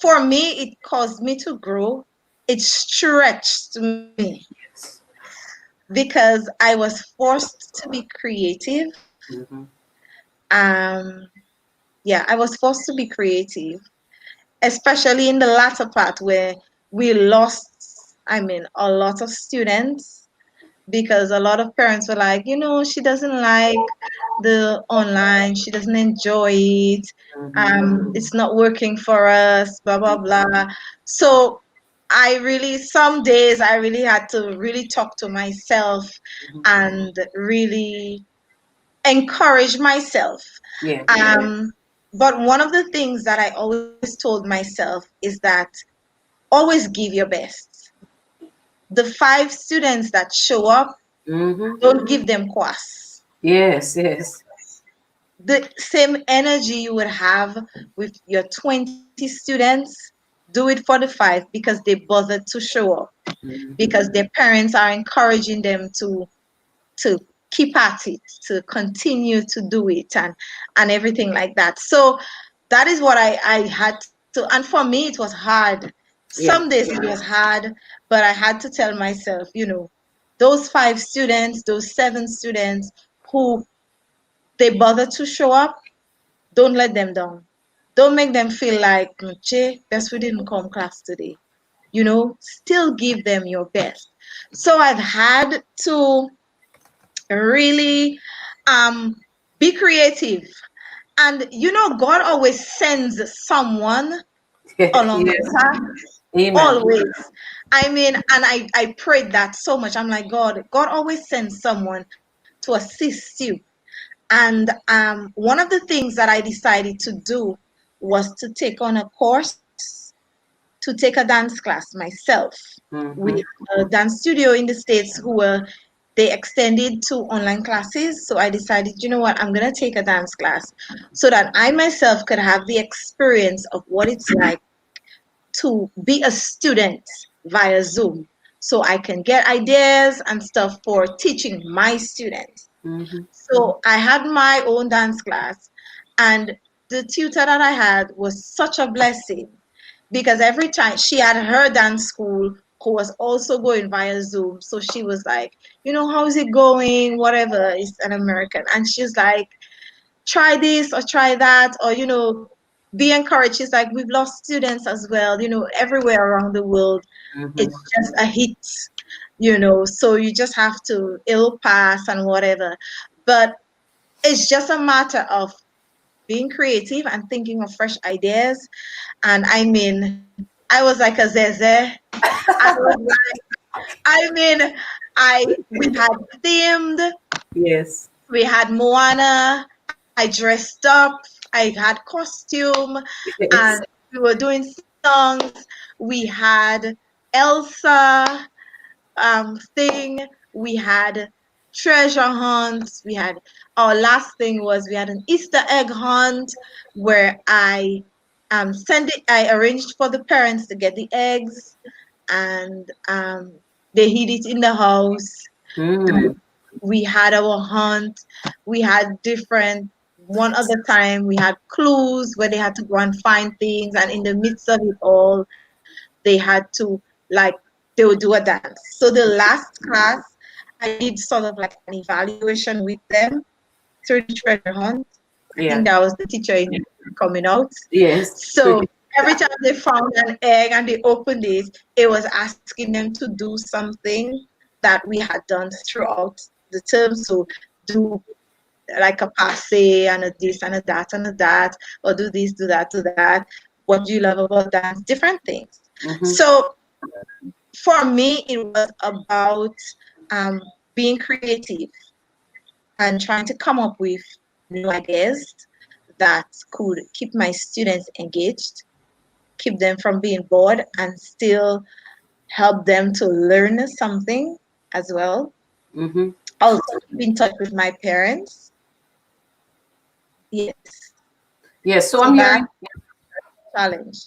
for me, it caused me to grow. It stretched me Yes. because I was forced to be creative. Mhm. Yeah, I was forced to be creative, especially in the latter part where we lost, I mean, a lot of students because a lot of parents were like, she doesn't like the online, she doesn't enjoy it, Mhm. it's not working for us, blah, blah, blah. So some days I really had to really talk to myself Mhm. and really encourage myself. Yeah. But one of the things that I always told myself is that always give your best. The 5 students that show up, Mhm. don't give them quas. Yes. Yes. The same energy you would have with your 20 students, do it for the 5 because they bothered to show up, Mhm. because their parents are encouraging them to keep at it, to continue to do it, and everything like that. So that is what I had to, and for me it was hard. Some Yeah. days it was hard, but I had to tell myself, those 5 students, those 7 students who they bother to show up, don't let them down. Don't make them feel like, Che, best we didn't come class today. Still give them your best. So I've had to really um, be creative. And God always sends someone along Yes. the path, Amen. always. I mean, and I prayed that so much. I'm like, God always sends someone to assist you. And one of the things that I decided to do was to take on a course to take a dance class myself with Mhm. a dance studio in the States they extended to online classes. So I decided, you know what, I'm going to take a dance class so that I myself could have the experience of what it's like to be a student via Zoom. So I can get ideas and stuff for teaching my students. Mhm. So I had my own dance class, and the tutor that I had was such a blessing because every time she had her dance school who was also going via Zoom. So she was like, how is it going? Whatever, is an American. And she's like, try this or try that, or, be encouraged. She's like, we've lost students as well, everywhere around the world. Mhm. It's just a hit. So you just have to ill pass and whatever. But it's just a matter of being creative and thinking of fresh ideas. And I mean, I was like a zeze. I was like, I mean, we had themed Yes. We had Moana. I dressed up. I had costume, Yes. and we were doing songs. We had Elsa thing. We had treasure hunts. We had our last thing was we had an Easter egg hunt where I sent it. I arranged for the parents to get the eggs, and they hid it in the house. Mm. We had our hunt. We had different. One other time we had clues where they had to go and find things, and in the midst of it all, they had to like they would do a dance. So the last class, I did sort of like an evaluation with them through the treasure hunt. I Yeah. think that was the teacher coming out. Yes. So every time they found an egg and they opened it was asking them to do something that we had done throughout the term. So do like a passe and a this and a that and a that, or do this, do that, do that. What do you love about dance? Different things. Mm-hmm. So for me, it was about being creative and trying to come up with new ideas that could keep my students engaged, keep them from being bored, and still help them to learn something as well. Mm-hmm. Also, keep in touch with my parents. Yes. Yes. So So I'm that hearing challenge.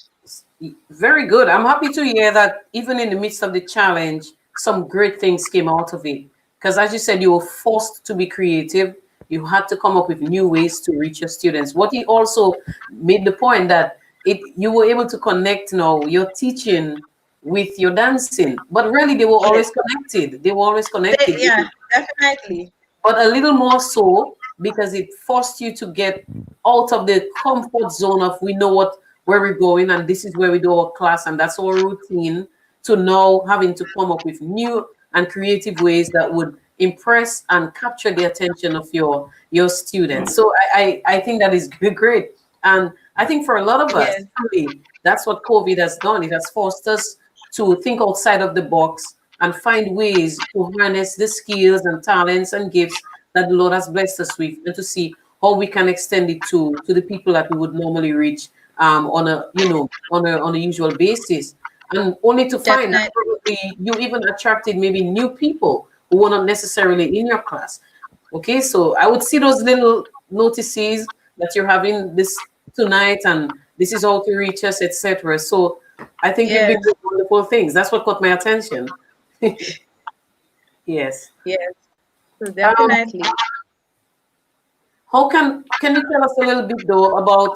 very good. I'm happy to hear that even in the midst of the challenge, some great things came out of it. Because as you said, you were forced to be creative. You had to come up with new ways to reach your students. What he also made the point that you were able to connect now your teaching with your dancing, but really they were Yes. always connected. They were always connected. Yeah, definitely. But a little more so because it forced you to get out of the comfort zone of we know where we're going and this is where we do our class and that's our routine, to now having to come up with new and creative ways that would impress and capture the attention of your students. So I think that is great. And I think for a lot of us, Yes. really, that's what COVID has done. It has forced us to think outside of the box and find ways to harness the skills and talents and gifts that the Lord has blessed us with, and to see how we can extend it to the people that we would normally reach on a usual basis, and only to find that Definitely. probably you even attracted maybe new people who were not necessarily in your class. Okay, so I would see those little notices that you're having this tonight, and this is how to reach us, etc. So I think you've Yes. been doing wonderful things. That's what caught my attention. Yes. Yes. So Um, definitely. how can you tell us a little bit though about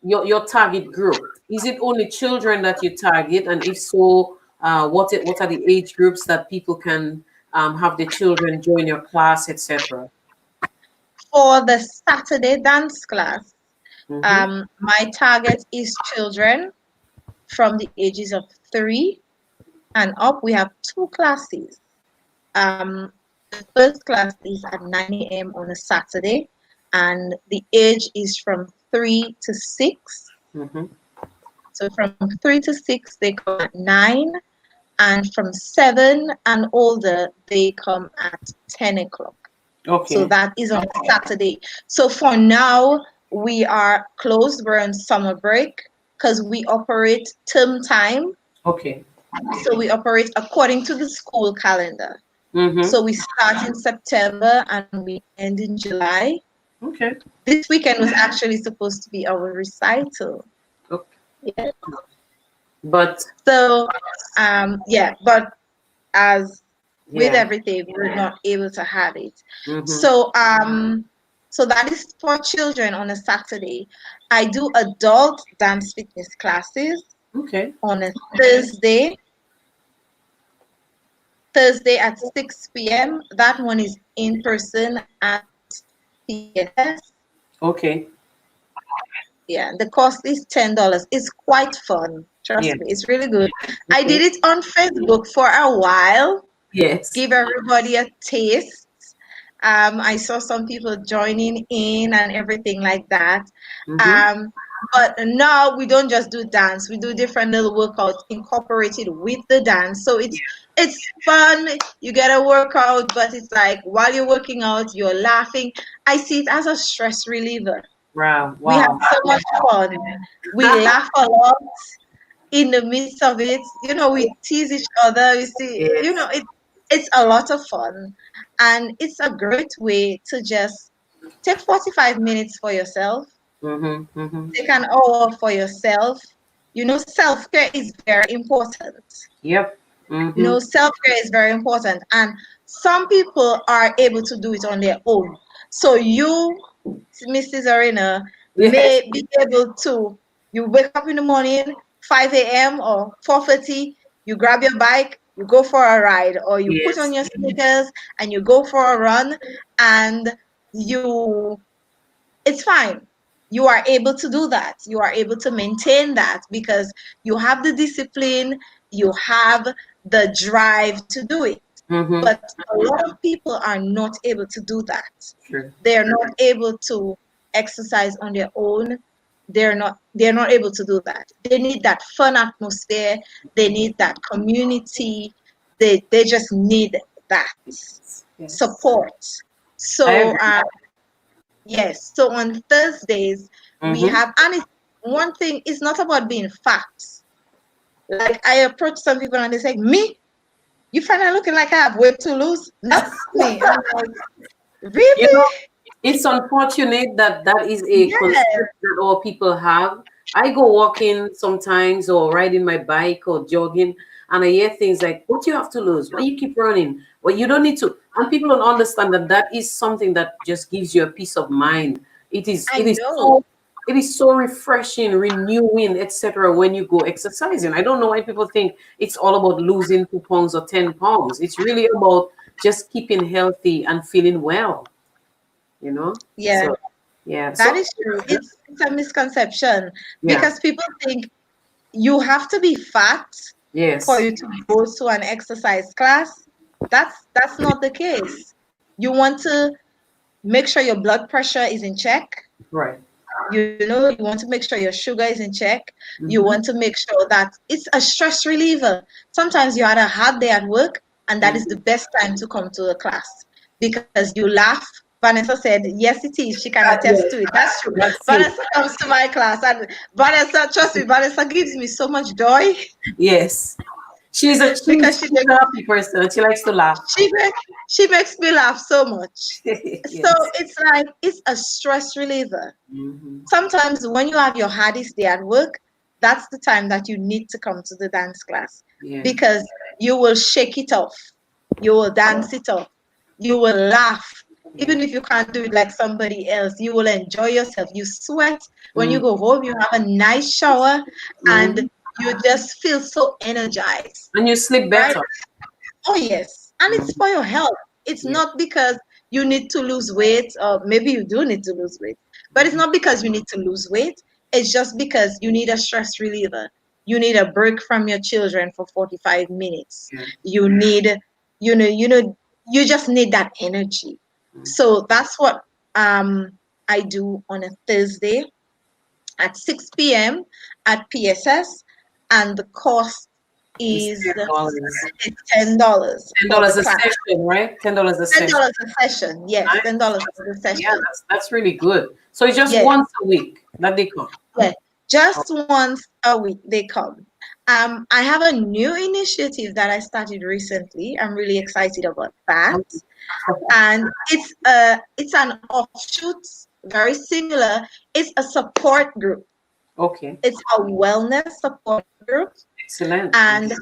your target group? Is it only children that you target, and if so, what are the age groups that people can have the children join your class, etc.? For the Saturday dance class, Mm-hmm. my target is children from the ages of 3 and up. We have 2 classes. The first class is at 9 a.m. on a Saturday, and the age is from 3 to 6. Mm-hmm. So from 3 to 6, they come at 9, and from 7 and older, they come at 10 o'clock. So Okay. that is on Saturday. So for now, we are closed. We're on summer break because we operate term time. Okay. So we operate according to the school calendar. Mm-hmm. So we start in September and we end in July. Okay. This weekend was actually supposed to be our recital. Okay. Yeah. But So, but as with yeah. everything, we're not able to have it. Mm-hmm. So that is for children on a Saturday. I do adult dance fitness classes Okay. on a Thursday at 6 p.m. That one is in person at TNS. Okay. Yeah, the cost is $10. It's quite fun. Trust Yeah. me, it's really good. I Okay. did it on Facebook for a while, Yes. give everybody a taste. I saw some people joining in and everything like that. Mm-hmm. But now we don't just do dance. We do different little workouts incorporated with the dance. So it's fun. You get a workout, but it's like while you're working out, you're laughing. I see it as a stress reliever. Wow. We have Wow. so much fun. We laugh a lot in the midst of it. We tease each other. We see, Yes. it's a lot of fun. And it's a great way to just take 45 minutes for yourself, Mm-hmm. Mm-hmm. take an hour for yourself. Self-care is very important. Yep. Mm-hmm. Self-care is very important. And some people are able to do it on their own. So you, Mrs. Arena, Yes. may be able to, you wake up in the morning, 5 a.m. or 4:30, you grab your bike, you go for a ride, or you put on Yes. your sneakers and you go for a run, and you it's fine. You are able to do that. You are able to maintain that because you have the discipline, you have the drive to do it. Mm-hmm. But a lot of people are not able to do that. True. They're not able to exercise on their own. They're not able to do that. They need that fun atmosphere. They need that community. They just need that Yes. support. I So agree. yes. So on Thursdays, we Mm-hmm. have, and one thing, it's not about being fat. Like I approach some people and they say, "Me? You find I looking like I have weight to lose? Not me." I'm like, You "Really?" know, it's unfortunate that that is a Yes, concept that all people have. I go walking sometimes or riding my bike or jogging, and I hear things like, "What you have to lose? Why you keep running? Well, you don't need to." And people don't understand that that is something that just gives you a peace of mind. It is. I It is know. so. It is so refreshing, renewing, etc. When you go exercising. I don't know why people think it's all about losing 2 pounds or 10 pounds. It's really about just keeping healthy and feeling well. You know. Yeah, So yeah. that So is true. It's a misconception yeah. because people think you have to be fat for Yes. you to go to an exercise class. That's not the case. You want to make sure your blood pressure is in check. Right. You want to make sure your sugar is in check. You Mm-hmm. want to make sure that it's a stress reliever. Sometimes you had a hard day at work, and that is the best time to come to a class because you laugh. Vanessa said, yes, it is. She can attest to Yes. it. That's true. That's it. Vanessa comes to my class, and Vanessa, trust me, Vanessa gives me so much joy Yes. She's a because she's a happy person. She likes to laugh. she makes she makes me laugh so much. So Yes. it's like it's a stress reliever. Mm-hmm. Sometimes when you have your hardest day at work, that's the time that you need to come to the dance class Yeah. because you will shake it off, you will dance it off, you will laugh. Yeah. Even if you can't do it like somebody else, you will enjoy yourself. You sweat when you Mm-hmm. go home, you have a nice shower, and Mm-hmm. you just feel so energized, And you sleep right? better. Oh, yes. And it's Mhm. for your health. It's Yeah. not because you need to lose weight, or maybe you do need to lose weight, but it's Mhm. not because you need to lose weight. It's just because you need a stress reliever. You need a break from your children for 45 minutes. Yeah. You need, you just need that energy. Mhm. So that's what I do on a Thursday at 6 p.m. at PSS, and the cost It's is $10. $10 ten for the dollars a class. session, right? $10 a ten session. dollars a session. Yes, Nice. $10 for the Yeah, session. that's really good. So it's just Yes, once a week that they come. yes. Just once a week they come. I have a new initiative that I started recently. I'm really excited about that. And it's an offshoot, very similar. It's a support group. Okay. It's a wellness support group. Excellent. And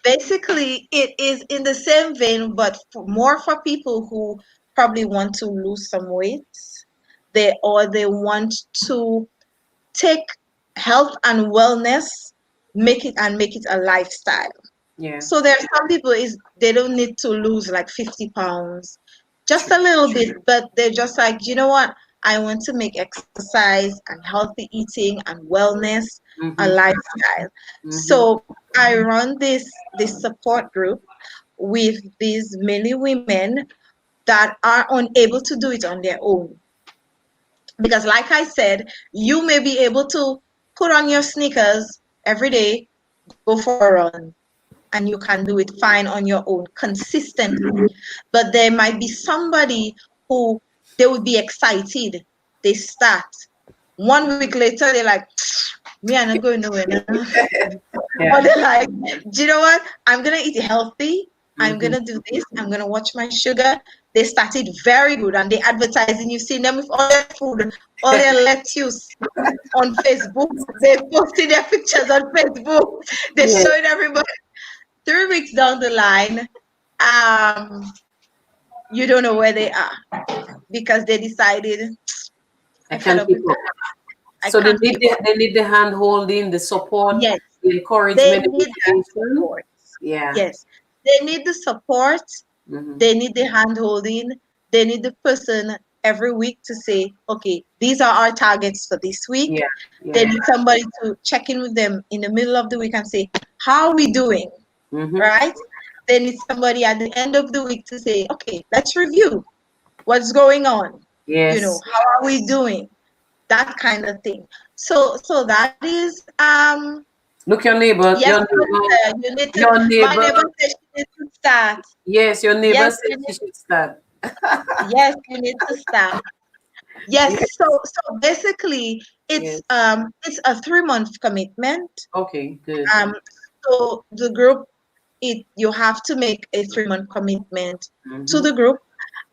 basically, it is in the same vein, but more for people who probably want to lose some weight. They want to take health and wellness, make it a lifestyle. Yeah. So there are some people is they don't need to lose like 50 pounds, just True. a little bit, but they're just like, you know what? I want to make exercise and healthy eating and wellness a Mm-hmm. lifestyle. Mm-hmm. So I run this support group with these mainly women, that are unable to do it on their own. Because like I said, you may be able to put on your sneakers every day, go for a run, and you can do it fine on your own consistently. But there might be somebody who they would be excited. They start. 1 week later, they're like, me, I'm not going nowhere now. Or they're like, do you know what? I'm going to eat healthy. I'm going to do this. I'm going to watch my sugar. They started very good and they advertising. You've seen them with all their food, all their lettuce on Facebook. They posted their pictures on Facebook. They showed everybody. 3 weeks down the line, you don't know where they are because they decided I can't keep up. So they need the hand holding, the support, yes, the encouragement, they need the support. Yeah. Yes, they need the support. They need the hand holding. They need the person every week to say, okay, these are our targets for this week. Yeah. Yeah. They need somebody to check in with them in the middle of the week and say, how are we doing? Right? They need somebody at the end of the week to say, okay, let's review what's going on. Yes. You know, how are we doing? That kind of thing. So that is look, your neighbor. Yes, your neighbor. My neighbor said she needs to start. Yes, your neighbor said she should start. Yes, you need to start. Yes. So basically it's a 3-month commitment. Okay, good. So the group, you have to make a 3-month commitment to the group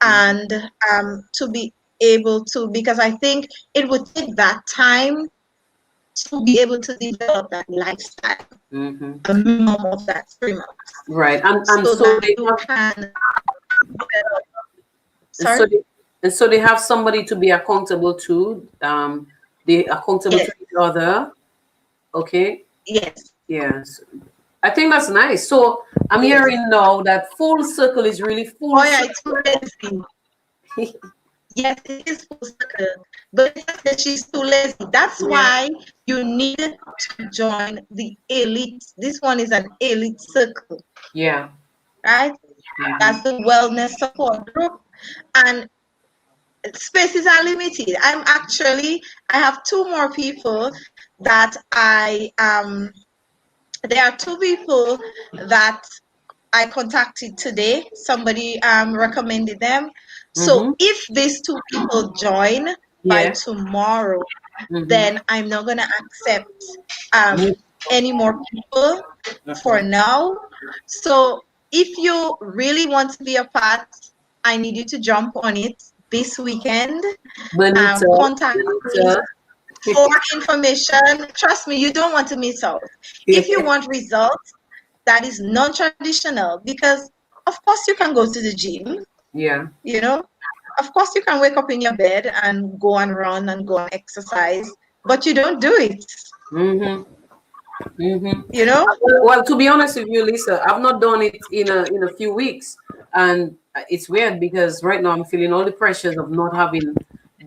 and to be able to, because I think it would take that time to be able to develop that lifestyle. A minimum of that 3 months. Right. And so that they you can sorry? So they have somebody to be accountable to. They accountable to each other. Okay. Yes. Yes. I think that's nice. So I'm hearing now that full circle is really full. Oh yeah, it's too lazy. Yes, it is full circle. But she's too lazy. That's why you need to join the elite. This one is an elite circle. Yeah. Right? That's the wellness support group. And spaces are limited. I have 2 more people that there are 2 people that I contacted today. Somebody recommended them. So if these 2 people join by tomorrow, then I'm not going to accept any more people for now. So if you really want to be a part, I need you to jump on it this weekend. Contact me for information. Trust me, you don't want to miss out. If you want results that is non-traditional, because of course you can go to the gym. Yeah. You know, of course you can wake up in your bed and go and run and go and exercise, but you don't do it. You know. Well, to be honest with you, Lisa, I've not done it in a few weeks, and it's weird because right now I'm feeling all the pressures of not having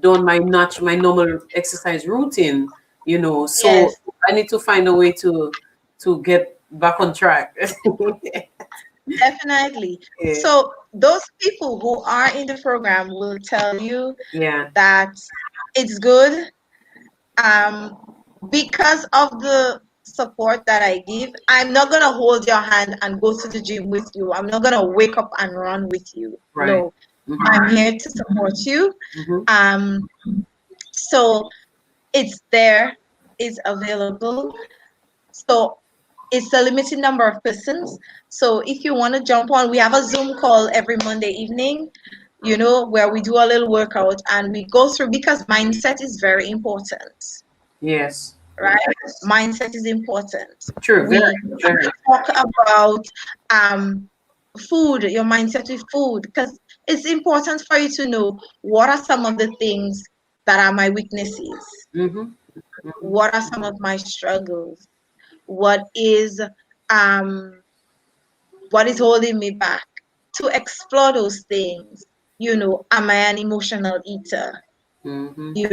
done my normal exercise routine. You know, so I need to find a way to get back on track. Definitely. So those people who are in the program will tell you that it's good. Because of the support that I give, I'm not gonna hold your hand and go to the gym with you. I'm not gonna wake up and run with you. Right. No, I'm here to support you. So it's there, it's available. So it's a limited number of persons. So if you want to jump on, we have a Zoom call every Monday evening, you know, where we do a little workout and we go through, because mindset is very important. Yes. Right? Mindset is important. True. We talk about food, your mindset with food, because it's important for you to know what are some of the things that are my weaknesses. What are some of my struggles? What is holding me back? To explore those things. You know, am I an emotional eater? You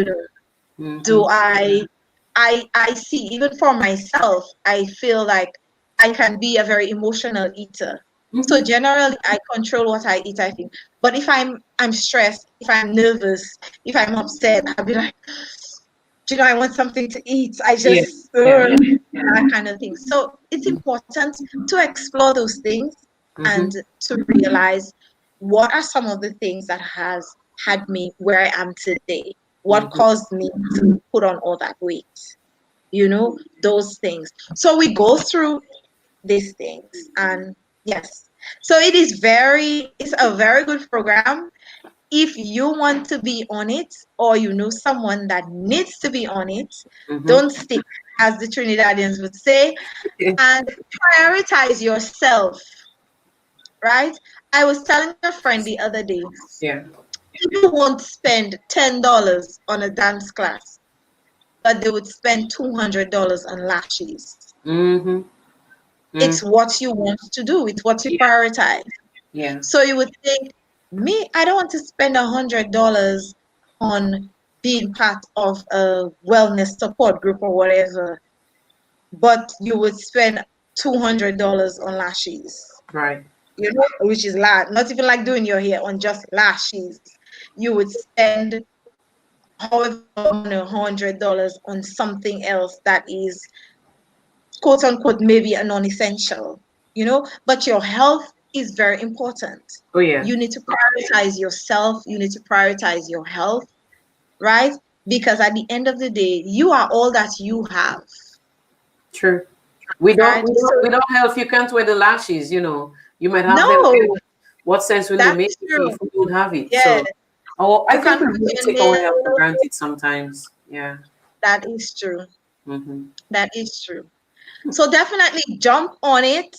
know, do I see, even for myself, I feel like I can be a very emotional eater. So generally I control what I eat, I think. But if I'm stressed, if I'm nervous, if I'm upset, I'll be like, you know, I want something to eat. I Yeah. just Yeah. that kind of thing. So it's important to explore those things and to realize what are some of the things that has had me where I am today. What caused me to put on all that weight? You know, those things. So we go through these things, and yes. So it's a very good program. If you want to be on it, or you know someone that needs to be on it, don't stick, as the Trinidadians would say, and prioritize yourself, right? I was telling a friend the other day, Yeah. people won't spend $10 on a dance class, but they would spend $200 on lashes. Mm-hmm. It's what you want to do, it's what you Yeah. prioritize. Yeah. So you would think, me, I don't want to spend $100 on being part of a wellness support group or whatever, but you would spend $200 on lashes, Right. you know, which is not even like doing your hair, on just lashes. You would spend however $100 on something else that is quote unquote maybe a non-essential, you know, but your health is very important. Oh yeah. You need to prioritize yourself, you need to prioritize your health, right? Because at the end of the day, you are all that you have, True. We don't, right? we So don't, we don't help. You can't wear the lashes, you know. You might have them no, here. What sense will it that make is if true. you don't have it? Yeah, So, oh, I you think can't we put really your take our health for nails. granted sometimes. Yeah. That is true. Mm-hmm. That is true. So definitely jump on it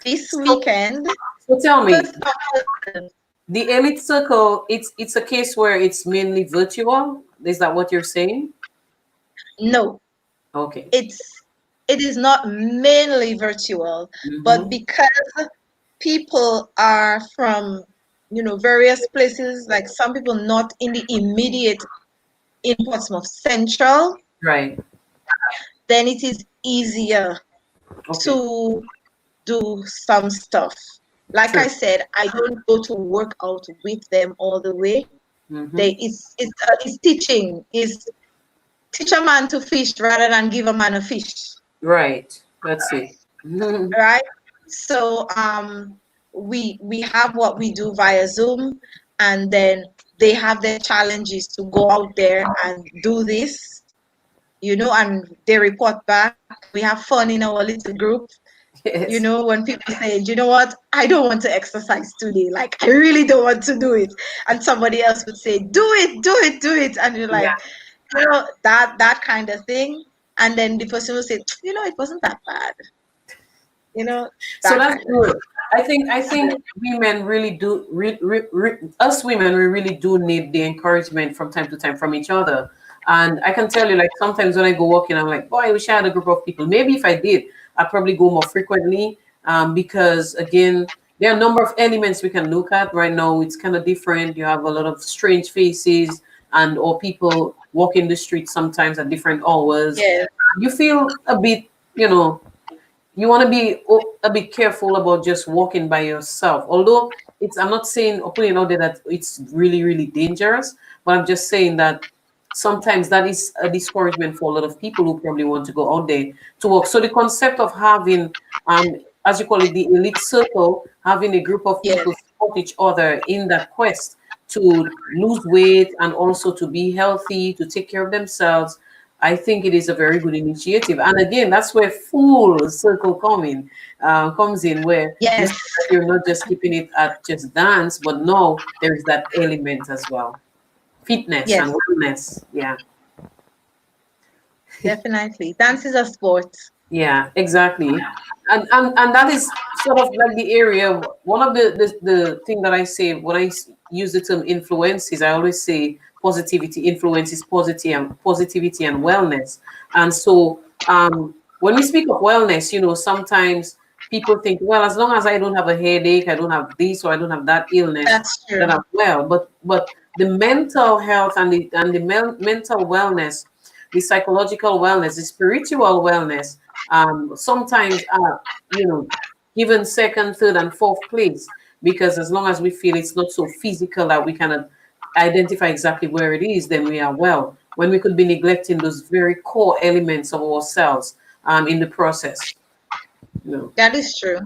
this So, weekend. so tell me, First of the elite circle, it's a case where it's mainly virtual. Is that what you're saying? no, Okay. it is not mainly virtual, but Mm-hmm. because people are from, you know, various places, like some people not in the immediate in Portsmouth Central, Right. then it is easier Okay. to do some stuff. Like I True. said, I don't go to work out with them all the way. Mm-hmm. It's teaching, is teach a man to fish rather than give a man a fish, Right. That's it. Mm-hmm. right? So we have what we do via Zoom, and then they have their challenges to go out there and do this, you know, and they report back. We have fun in our little group, you Yes. know, when people say, you know what, I don't want to exercise today, like I really don't want to do it, and somebody else would say, do it, do it, do it, and you're Yeah. like, you know, that kind of thing. And then the person will say, you know, it wasn't that bad, you know, So that that's kind of thing. good. I think women really do us women we really do need the encouragement from time to time from each other. And I can tell you, like sometimes when I go walking, I'm like, boy, I wish I had a group of people. Maybe if I did, I'd probably go more frequently. Because again, there are a number of elements we can look at right now. It's kind of different. You have a lot of strange faces and or people walking the street sometimes at different hours. Yes, You feel a bit, you know, you want to be a bit careful about just walking by yourself. Although I'm not saying or putting out there that it's really, really dangerous, but I'm just saying that sometimes that is a discouragement for a lot of people who probably want to go out there to walk. So the concept of having, as you call it, the elite circle, having a group of yes, people support each other in that quest to lose weight and also to be healthy, to take care of themselves, I think it is a very good initiative. And again, that's where full circle comes in, where you see yes, that you're not just keeping it at just dance, but no, there is that element as well. Fitness yes, and wellness. Yeah. definitely. Dance is a sport. Yeah, exactly. And that is sort of like the area. One of the thing that I say when use the term influences, I always say positivity influences positivity and wellness. And so when we speak of wellness, you know, sometimes people think, well, as long as I don't have a headache, I don't have this or I don't have that illness, That's true. that I'm well. But the mental health and the mental wellness, the psychological wellness, the spiritual wellness, sometimes are, you know, given second, third, and fourth place. because as long as we feel it's not so physical that we cannot identify exactly where it is, then we are well. When we could be neglecting those very core elements of ourselves in the process. No. That is true.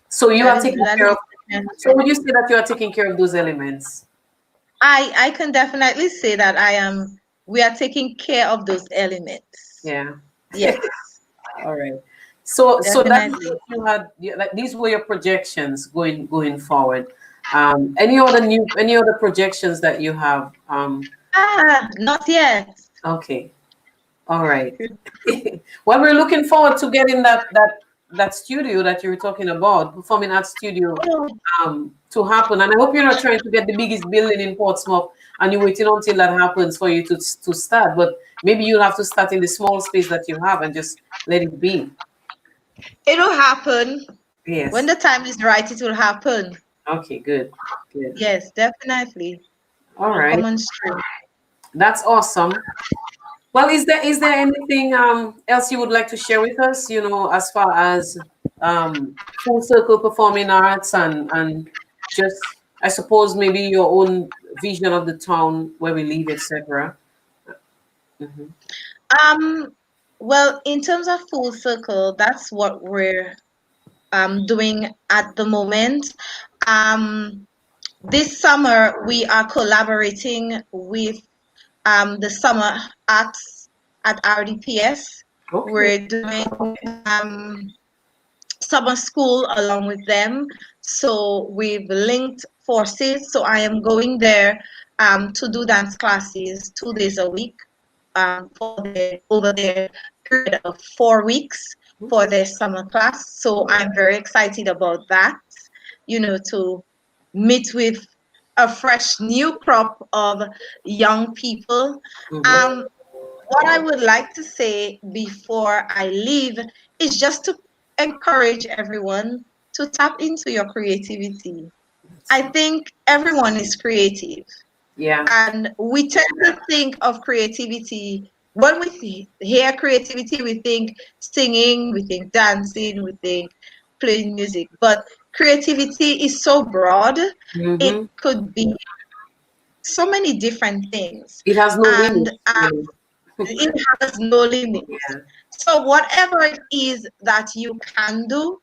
So you That are is taking that care is of. definitely So true. would you say that you are taking care of those elements? I can definitely say that we are taking care of those elements. Yeah. Yes, All right. So that is definitely. what you had. Like these were your projections going forward. Any other projections that you have? Not yet. Okay. All right. Well, we're looking forward to getting that studio that you were talking about, performing arts studio, Oh, to happen. And I hope you're not trying to get the biggest building in Portsmouth and you're waiting until that happens for you to start. But maybe you'll have to start in the small space that you have and just let it be. it'll happen. When Yes. the time is right, it will happen. Okay, good. Good. Yes, definitely. All It'll right. come on stream. That's awesome. Well, is there anything else you would like to share with us, as far as full circle performing arts and just, I suppose, maybe your own vision of the town where we live, etc. Hmm. Um, well, in terms of full circle, that's what we're doing at the moment. Um, this summer we are collaborating with the summer arts at RDPS. Okay. We're doing summer school along with them. So we've linked forces. So I am going there to do dance classes 2 days a week over their period of 4 weeks for Okay. their summer class. So I'm very excited about that, to meet with a fresh new crop of young people. Hmm. Um, what I would like to say before I leave is just to encourage everyone to tap into your creativity. I think everyone is creative, Yeah. and we tend to think of creativity when we hear creativity, we think singing, we think dancing, we think playing music. But creativity is so broad, it Hmm. could be so many different things. It has no And limit, really. it has no limits. Yeah. So whatever it is that you can do,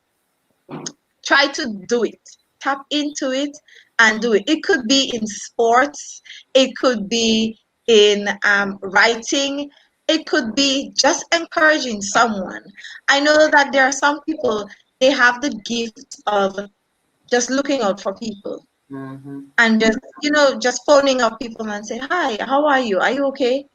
try to do it. Tap into it and do it. It could be in sports, it could be in writing, it could be just encouraging someone. I know that there are some people, they have the gift of just looking out for people Hmm. and just phoning up people and say, "Hi, how are you? Are you okay?"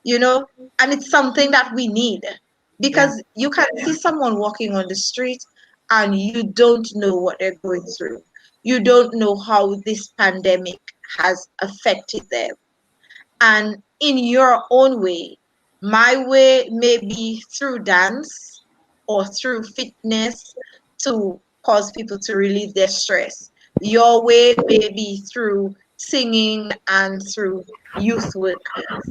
And it's something that we need, Yeah. because you can see someone walking on the street and you don't know what they're going through. You don't know how this pandemic has affected them. And in your own way, my way may be through dance or through fitness to cause people to relieve their stress. Your way may be through singing and through youth work.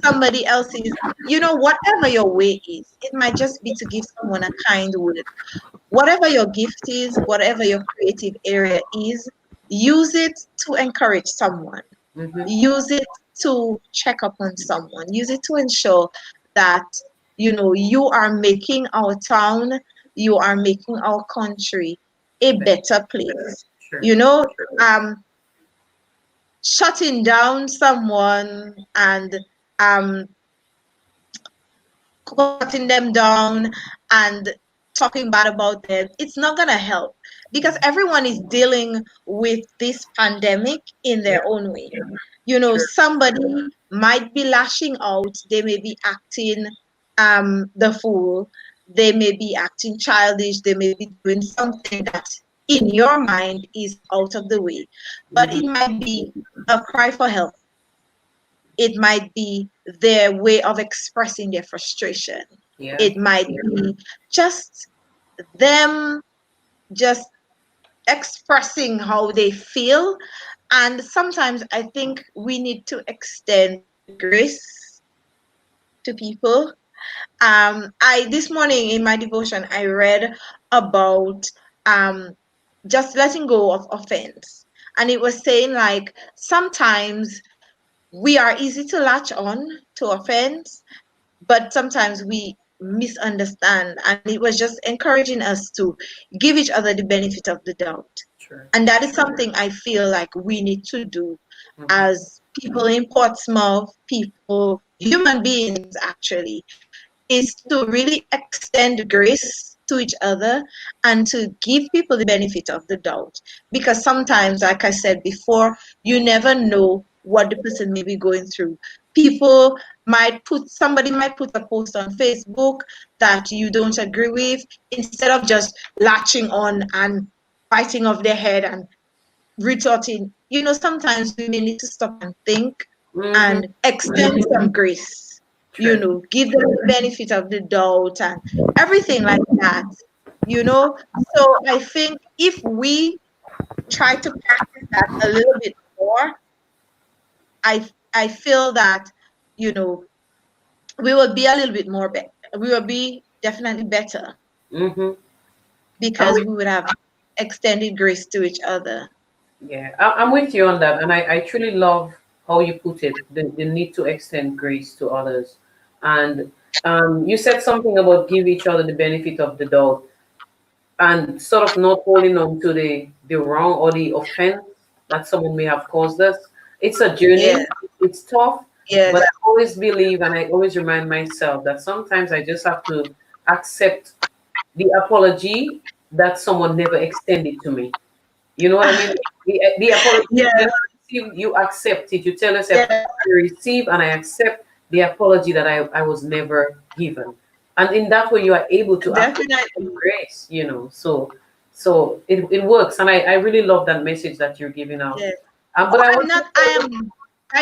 Somebody else's, whatever your way is, it might just be to give someone a kind word. Whatever your gift is, whatever your creative area is, use it to encourage someone. Hmm. Use it to check up on someone. Use it to ensure that you are making our town, you are making our country a better place. Sure. You know, um, Shutting down someone and um, cutting them down and talking bad about them, it's not going to help, because everyone is dealing with this pandemic in Yeah. their own way. Sure. Somebody might be lashing out, they may be acting the fool, they may be acting childish, they may be doing something that in your mind is out of the way, but Hmm. it might be a cry for help. It might be their way of expressing their frustration. Yeah. It might be just them just expressing how they feel. And sometimes I think we need to extend grace to people. I This morning in my devotion I read about um, just letting go of offense. and it was saying like sometimes we are easy to latch on to offense, but sometimes we misunderstand, and it was just encouraging us to give each other the benefit of the doubt. Sure. And that is something I feel like we need to do Mhm. as people in Portsmouth, people, human beings actually, is to really extend grace to each other and to give people the benefit of the doubt. Because sometimes, like I said before, you never know what the person may be going through. People somebody might put a post on Facebook that you don't agree with, instead of just latching on and biting off their head and retorting. Sometimes we may need to stop and think Mhm. and extend some grace, True. give them the benefit of the doubt and everything like that. So I think if we try to practice that a little bit more, I feel that, you know, we will be a little bit more better. We will be definitely better Mhm. I'm because with, we would have extended grace to each other. yeah, I'm with you on that, and I truly love how you put it. The need to extend grace to others, and you said something about give each other the benefit of the doubt, and sort of not holding on to the wrong or the offense that someone may have caused us. It's a Yeah, journey. It's tough, yes, but I always believe and I always remind myself that sometimes I just have to accept the apology that someone never extended to me. You know what I mean? The apology yeah, you never receive, you accept it. You tell yourself, yeah, I receive and I accept the apology that I was never given. And in that way, you are able to actually definitely. embrace, So it works. And I really love that message that you're giving out. Yes. But Oh, I I'm want to not, I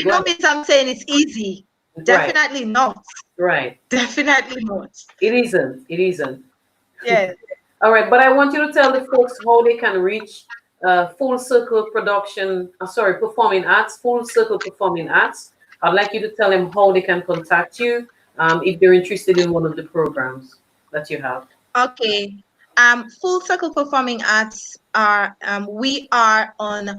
go know ahead. means I'm saying it's easy. Right, Definitely not. right. Definitely not. It isn't. It isn't. Yes. All right, but I want you to tell the folks how they can reach Full Circle Production, Performing Arts, Full Circle Performing Arts. I'd like you to tell them how they can contact you if they're interested in one of the programs that you have. Okay. Full Circle Performing Arts we are on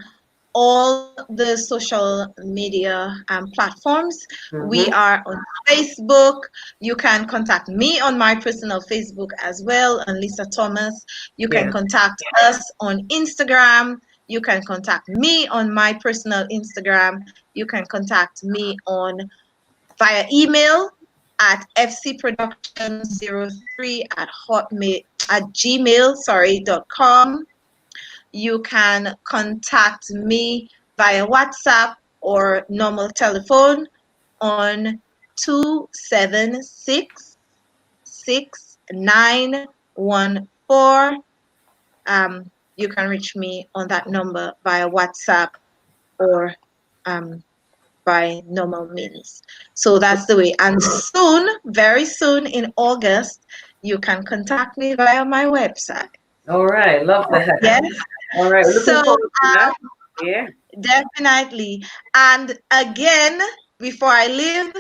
all the social media platforms. We Mm-hmm. are on Facebook. You can contact me on my personal Facebook as well, on Lisa Thomas. You can Yeah. contact us on Instagram. You can contact me on my personal Instagram. You can contact me on via email at fcproduction03 at gmail.com. You can contact me via WhatsApp or normal telephone on 276-6914. You can reach me on that number via WhatsApp or by normal means. So that's the way. And soon, very soon in August, you can contact me via my website. All right. Love that. Yes. All right. Looking So forward to that. Yeah. definitely. And again, before I leave,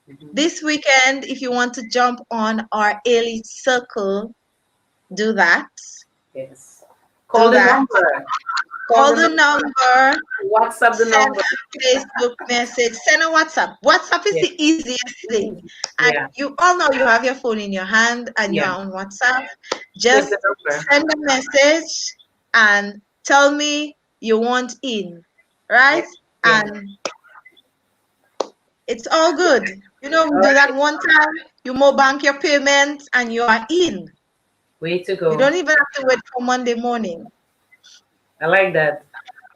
Mhm. this weekend, if you want to jump on our Elite Circle, do that. Yes. Call Do the that. number. Call Call the the number. number, WhatsApp the send number. a Facebook message, send a WhatsApp. WhatsApp is Yeah. the easiest thing. And Yeah. you all know you have your phone in your hand and you Yeah. are on WhatsApp. Save Just the number. send a message and tell me you want in, Yeah. right? Yeah. And it's all good. We All do that right. one time, you more bank your payment and you are in. Way to You go. don't even have to wait for Monday morning. I like that.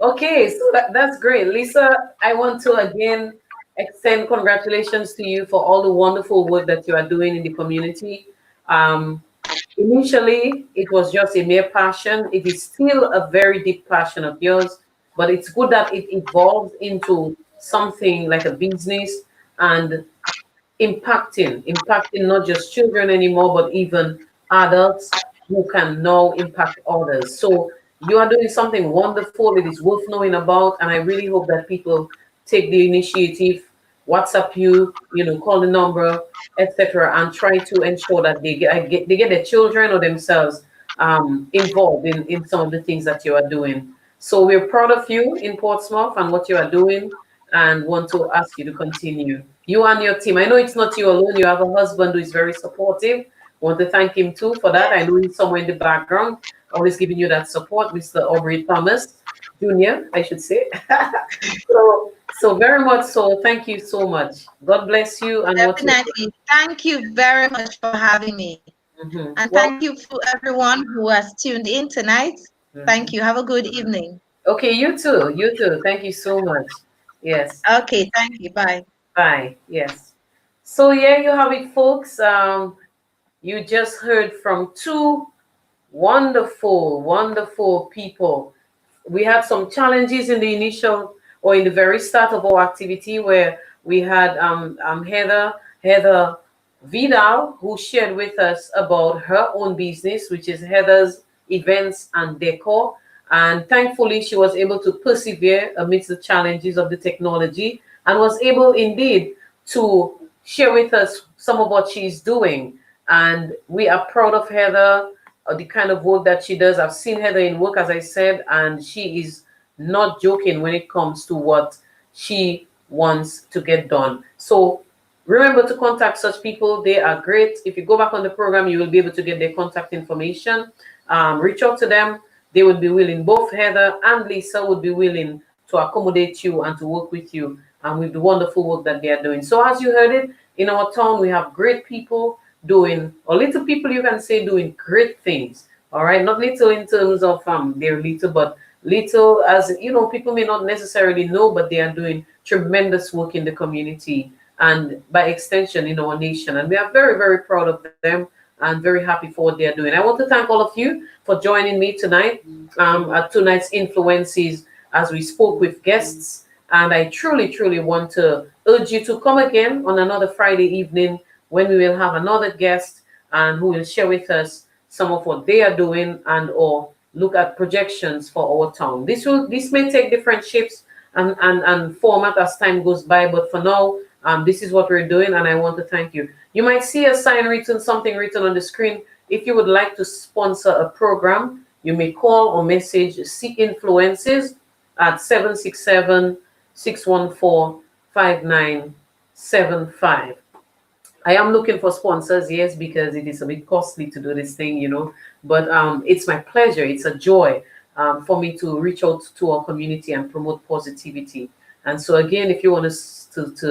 Okay, so that's great. Lisa, I want to again extend congratulations to you for all the wonderful work that you are doing in the community. Um, Initially, it was just a mere passion. It is still a very deep passion of yours, but it's good that it evolved into something like a business and impacting not just children anymore, but even adults who can now impact others. So you are doing something wonderful. It is worth knowing about, and I really hope that people take the initiative, WhatsApp you, call the number, etc., and try to ensure that they get their children or themselves involved in some of the things that you are doing. So we're proud of you in Portsmouth and what you are doing, and want to ask you to continue. You and your team. I know it's not you alone. You have a husband who is very supportive. Want to thank him too for that. I know he's somewhere in the background, always giving you that support, Mr. Aubrey Thomas Jr., I should say. So very much so. Thank you so much. God bless you and what you. Definitely. Thank you very much for having me. And Well, thank you for everyone who has tuned in tonight. Thank you. Have a good evening. okay, you too. You too. Thank you so much. Yes. Okay, thank you. Bye. Bye. Yes. So yeah, you have it, folks. You just heard from two wonderful, wonderful people. We had some challenges in the initial or in the very start of our activity where we had Heather Vidal, who shared with us about her own business, which is Heather's Events and Decor. And thankfully, she was able to persevere amidst the challenges of the technology and was able indeed to share with us some of what she's doing. And we are proud of Heather, the kind of work that she does. I've seen Heather in work, as I said, and she is not joking when it comes to what she wants to get done. So remember to contact such people. They are great. If you go back on the program, you will be able to get their contact information. Reach out to them. They would be willing, both Heather and Lisa would be willing to accommodate you and to work with you and with the wonderful work that they are doing. So as you heard it, in our town, we have great people doing, or little people you can say doing great things. All right, not little in terms of they're little, but little as you know, people may not necessarily know, but they are doing tremendous work in the community and by extension in our nation. And we are very, very proud of them and very happy for what they are doing. I want to thank all of you for joining me tonight at tonight's Influences as we spoke with guests. And I truly, truly want to urge you to come again on another Friday evening when we will have another guest and who will share with us some of what they are doing and or look at projections for our town. This may take different shapes and format as time goes by, but for now, this is what we're doing, and I want to thank you. You might see a sign written, something written on the screen. If you would like to sponsor a program, you may call or message Seek Influences at 767-614-5975. I am looking for sponsors, yes, because it is a bit costly to do this thing, you know, but it's my pleasure. It's a joy for me to reach out to our community and promote positivity. And so again, if you want to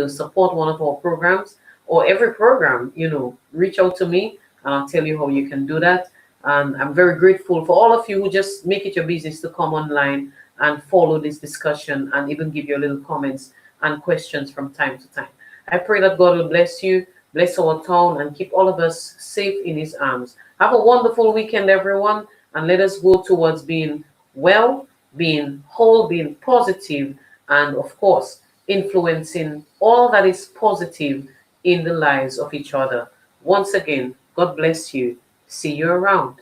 support one of our programs or every program, you know, reach out to me and I'll tell you how you can do that. And I'm very grateful for all of you who just make it your business to come online and follow this discussion and even give your little comments and questions from time to time. I pray that God will bless you, bless our town, and keep all of us safe in his arms. Have a wonderful weekend, everyone, and let us go towards being well, being whole, being positive, and of course, influencing all that is positive in the lives of each other. Once again, God bless you. See you around.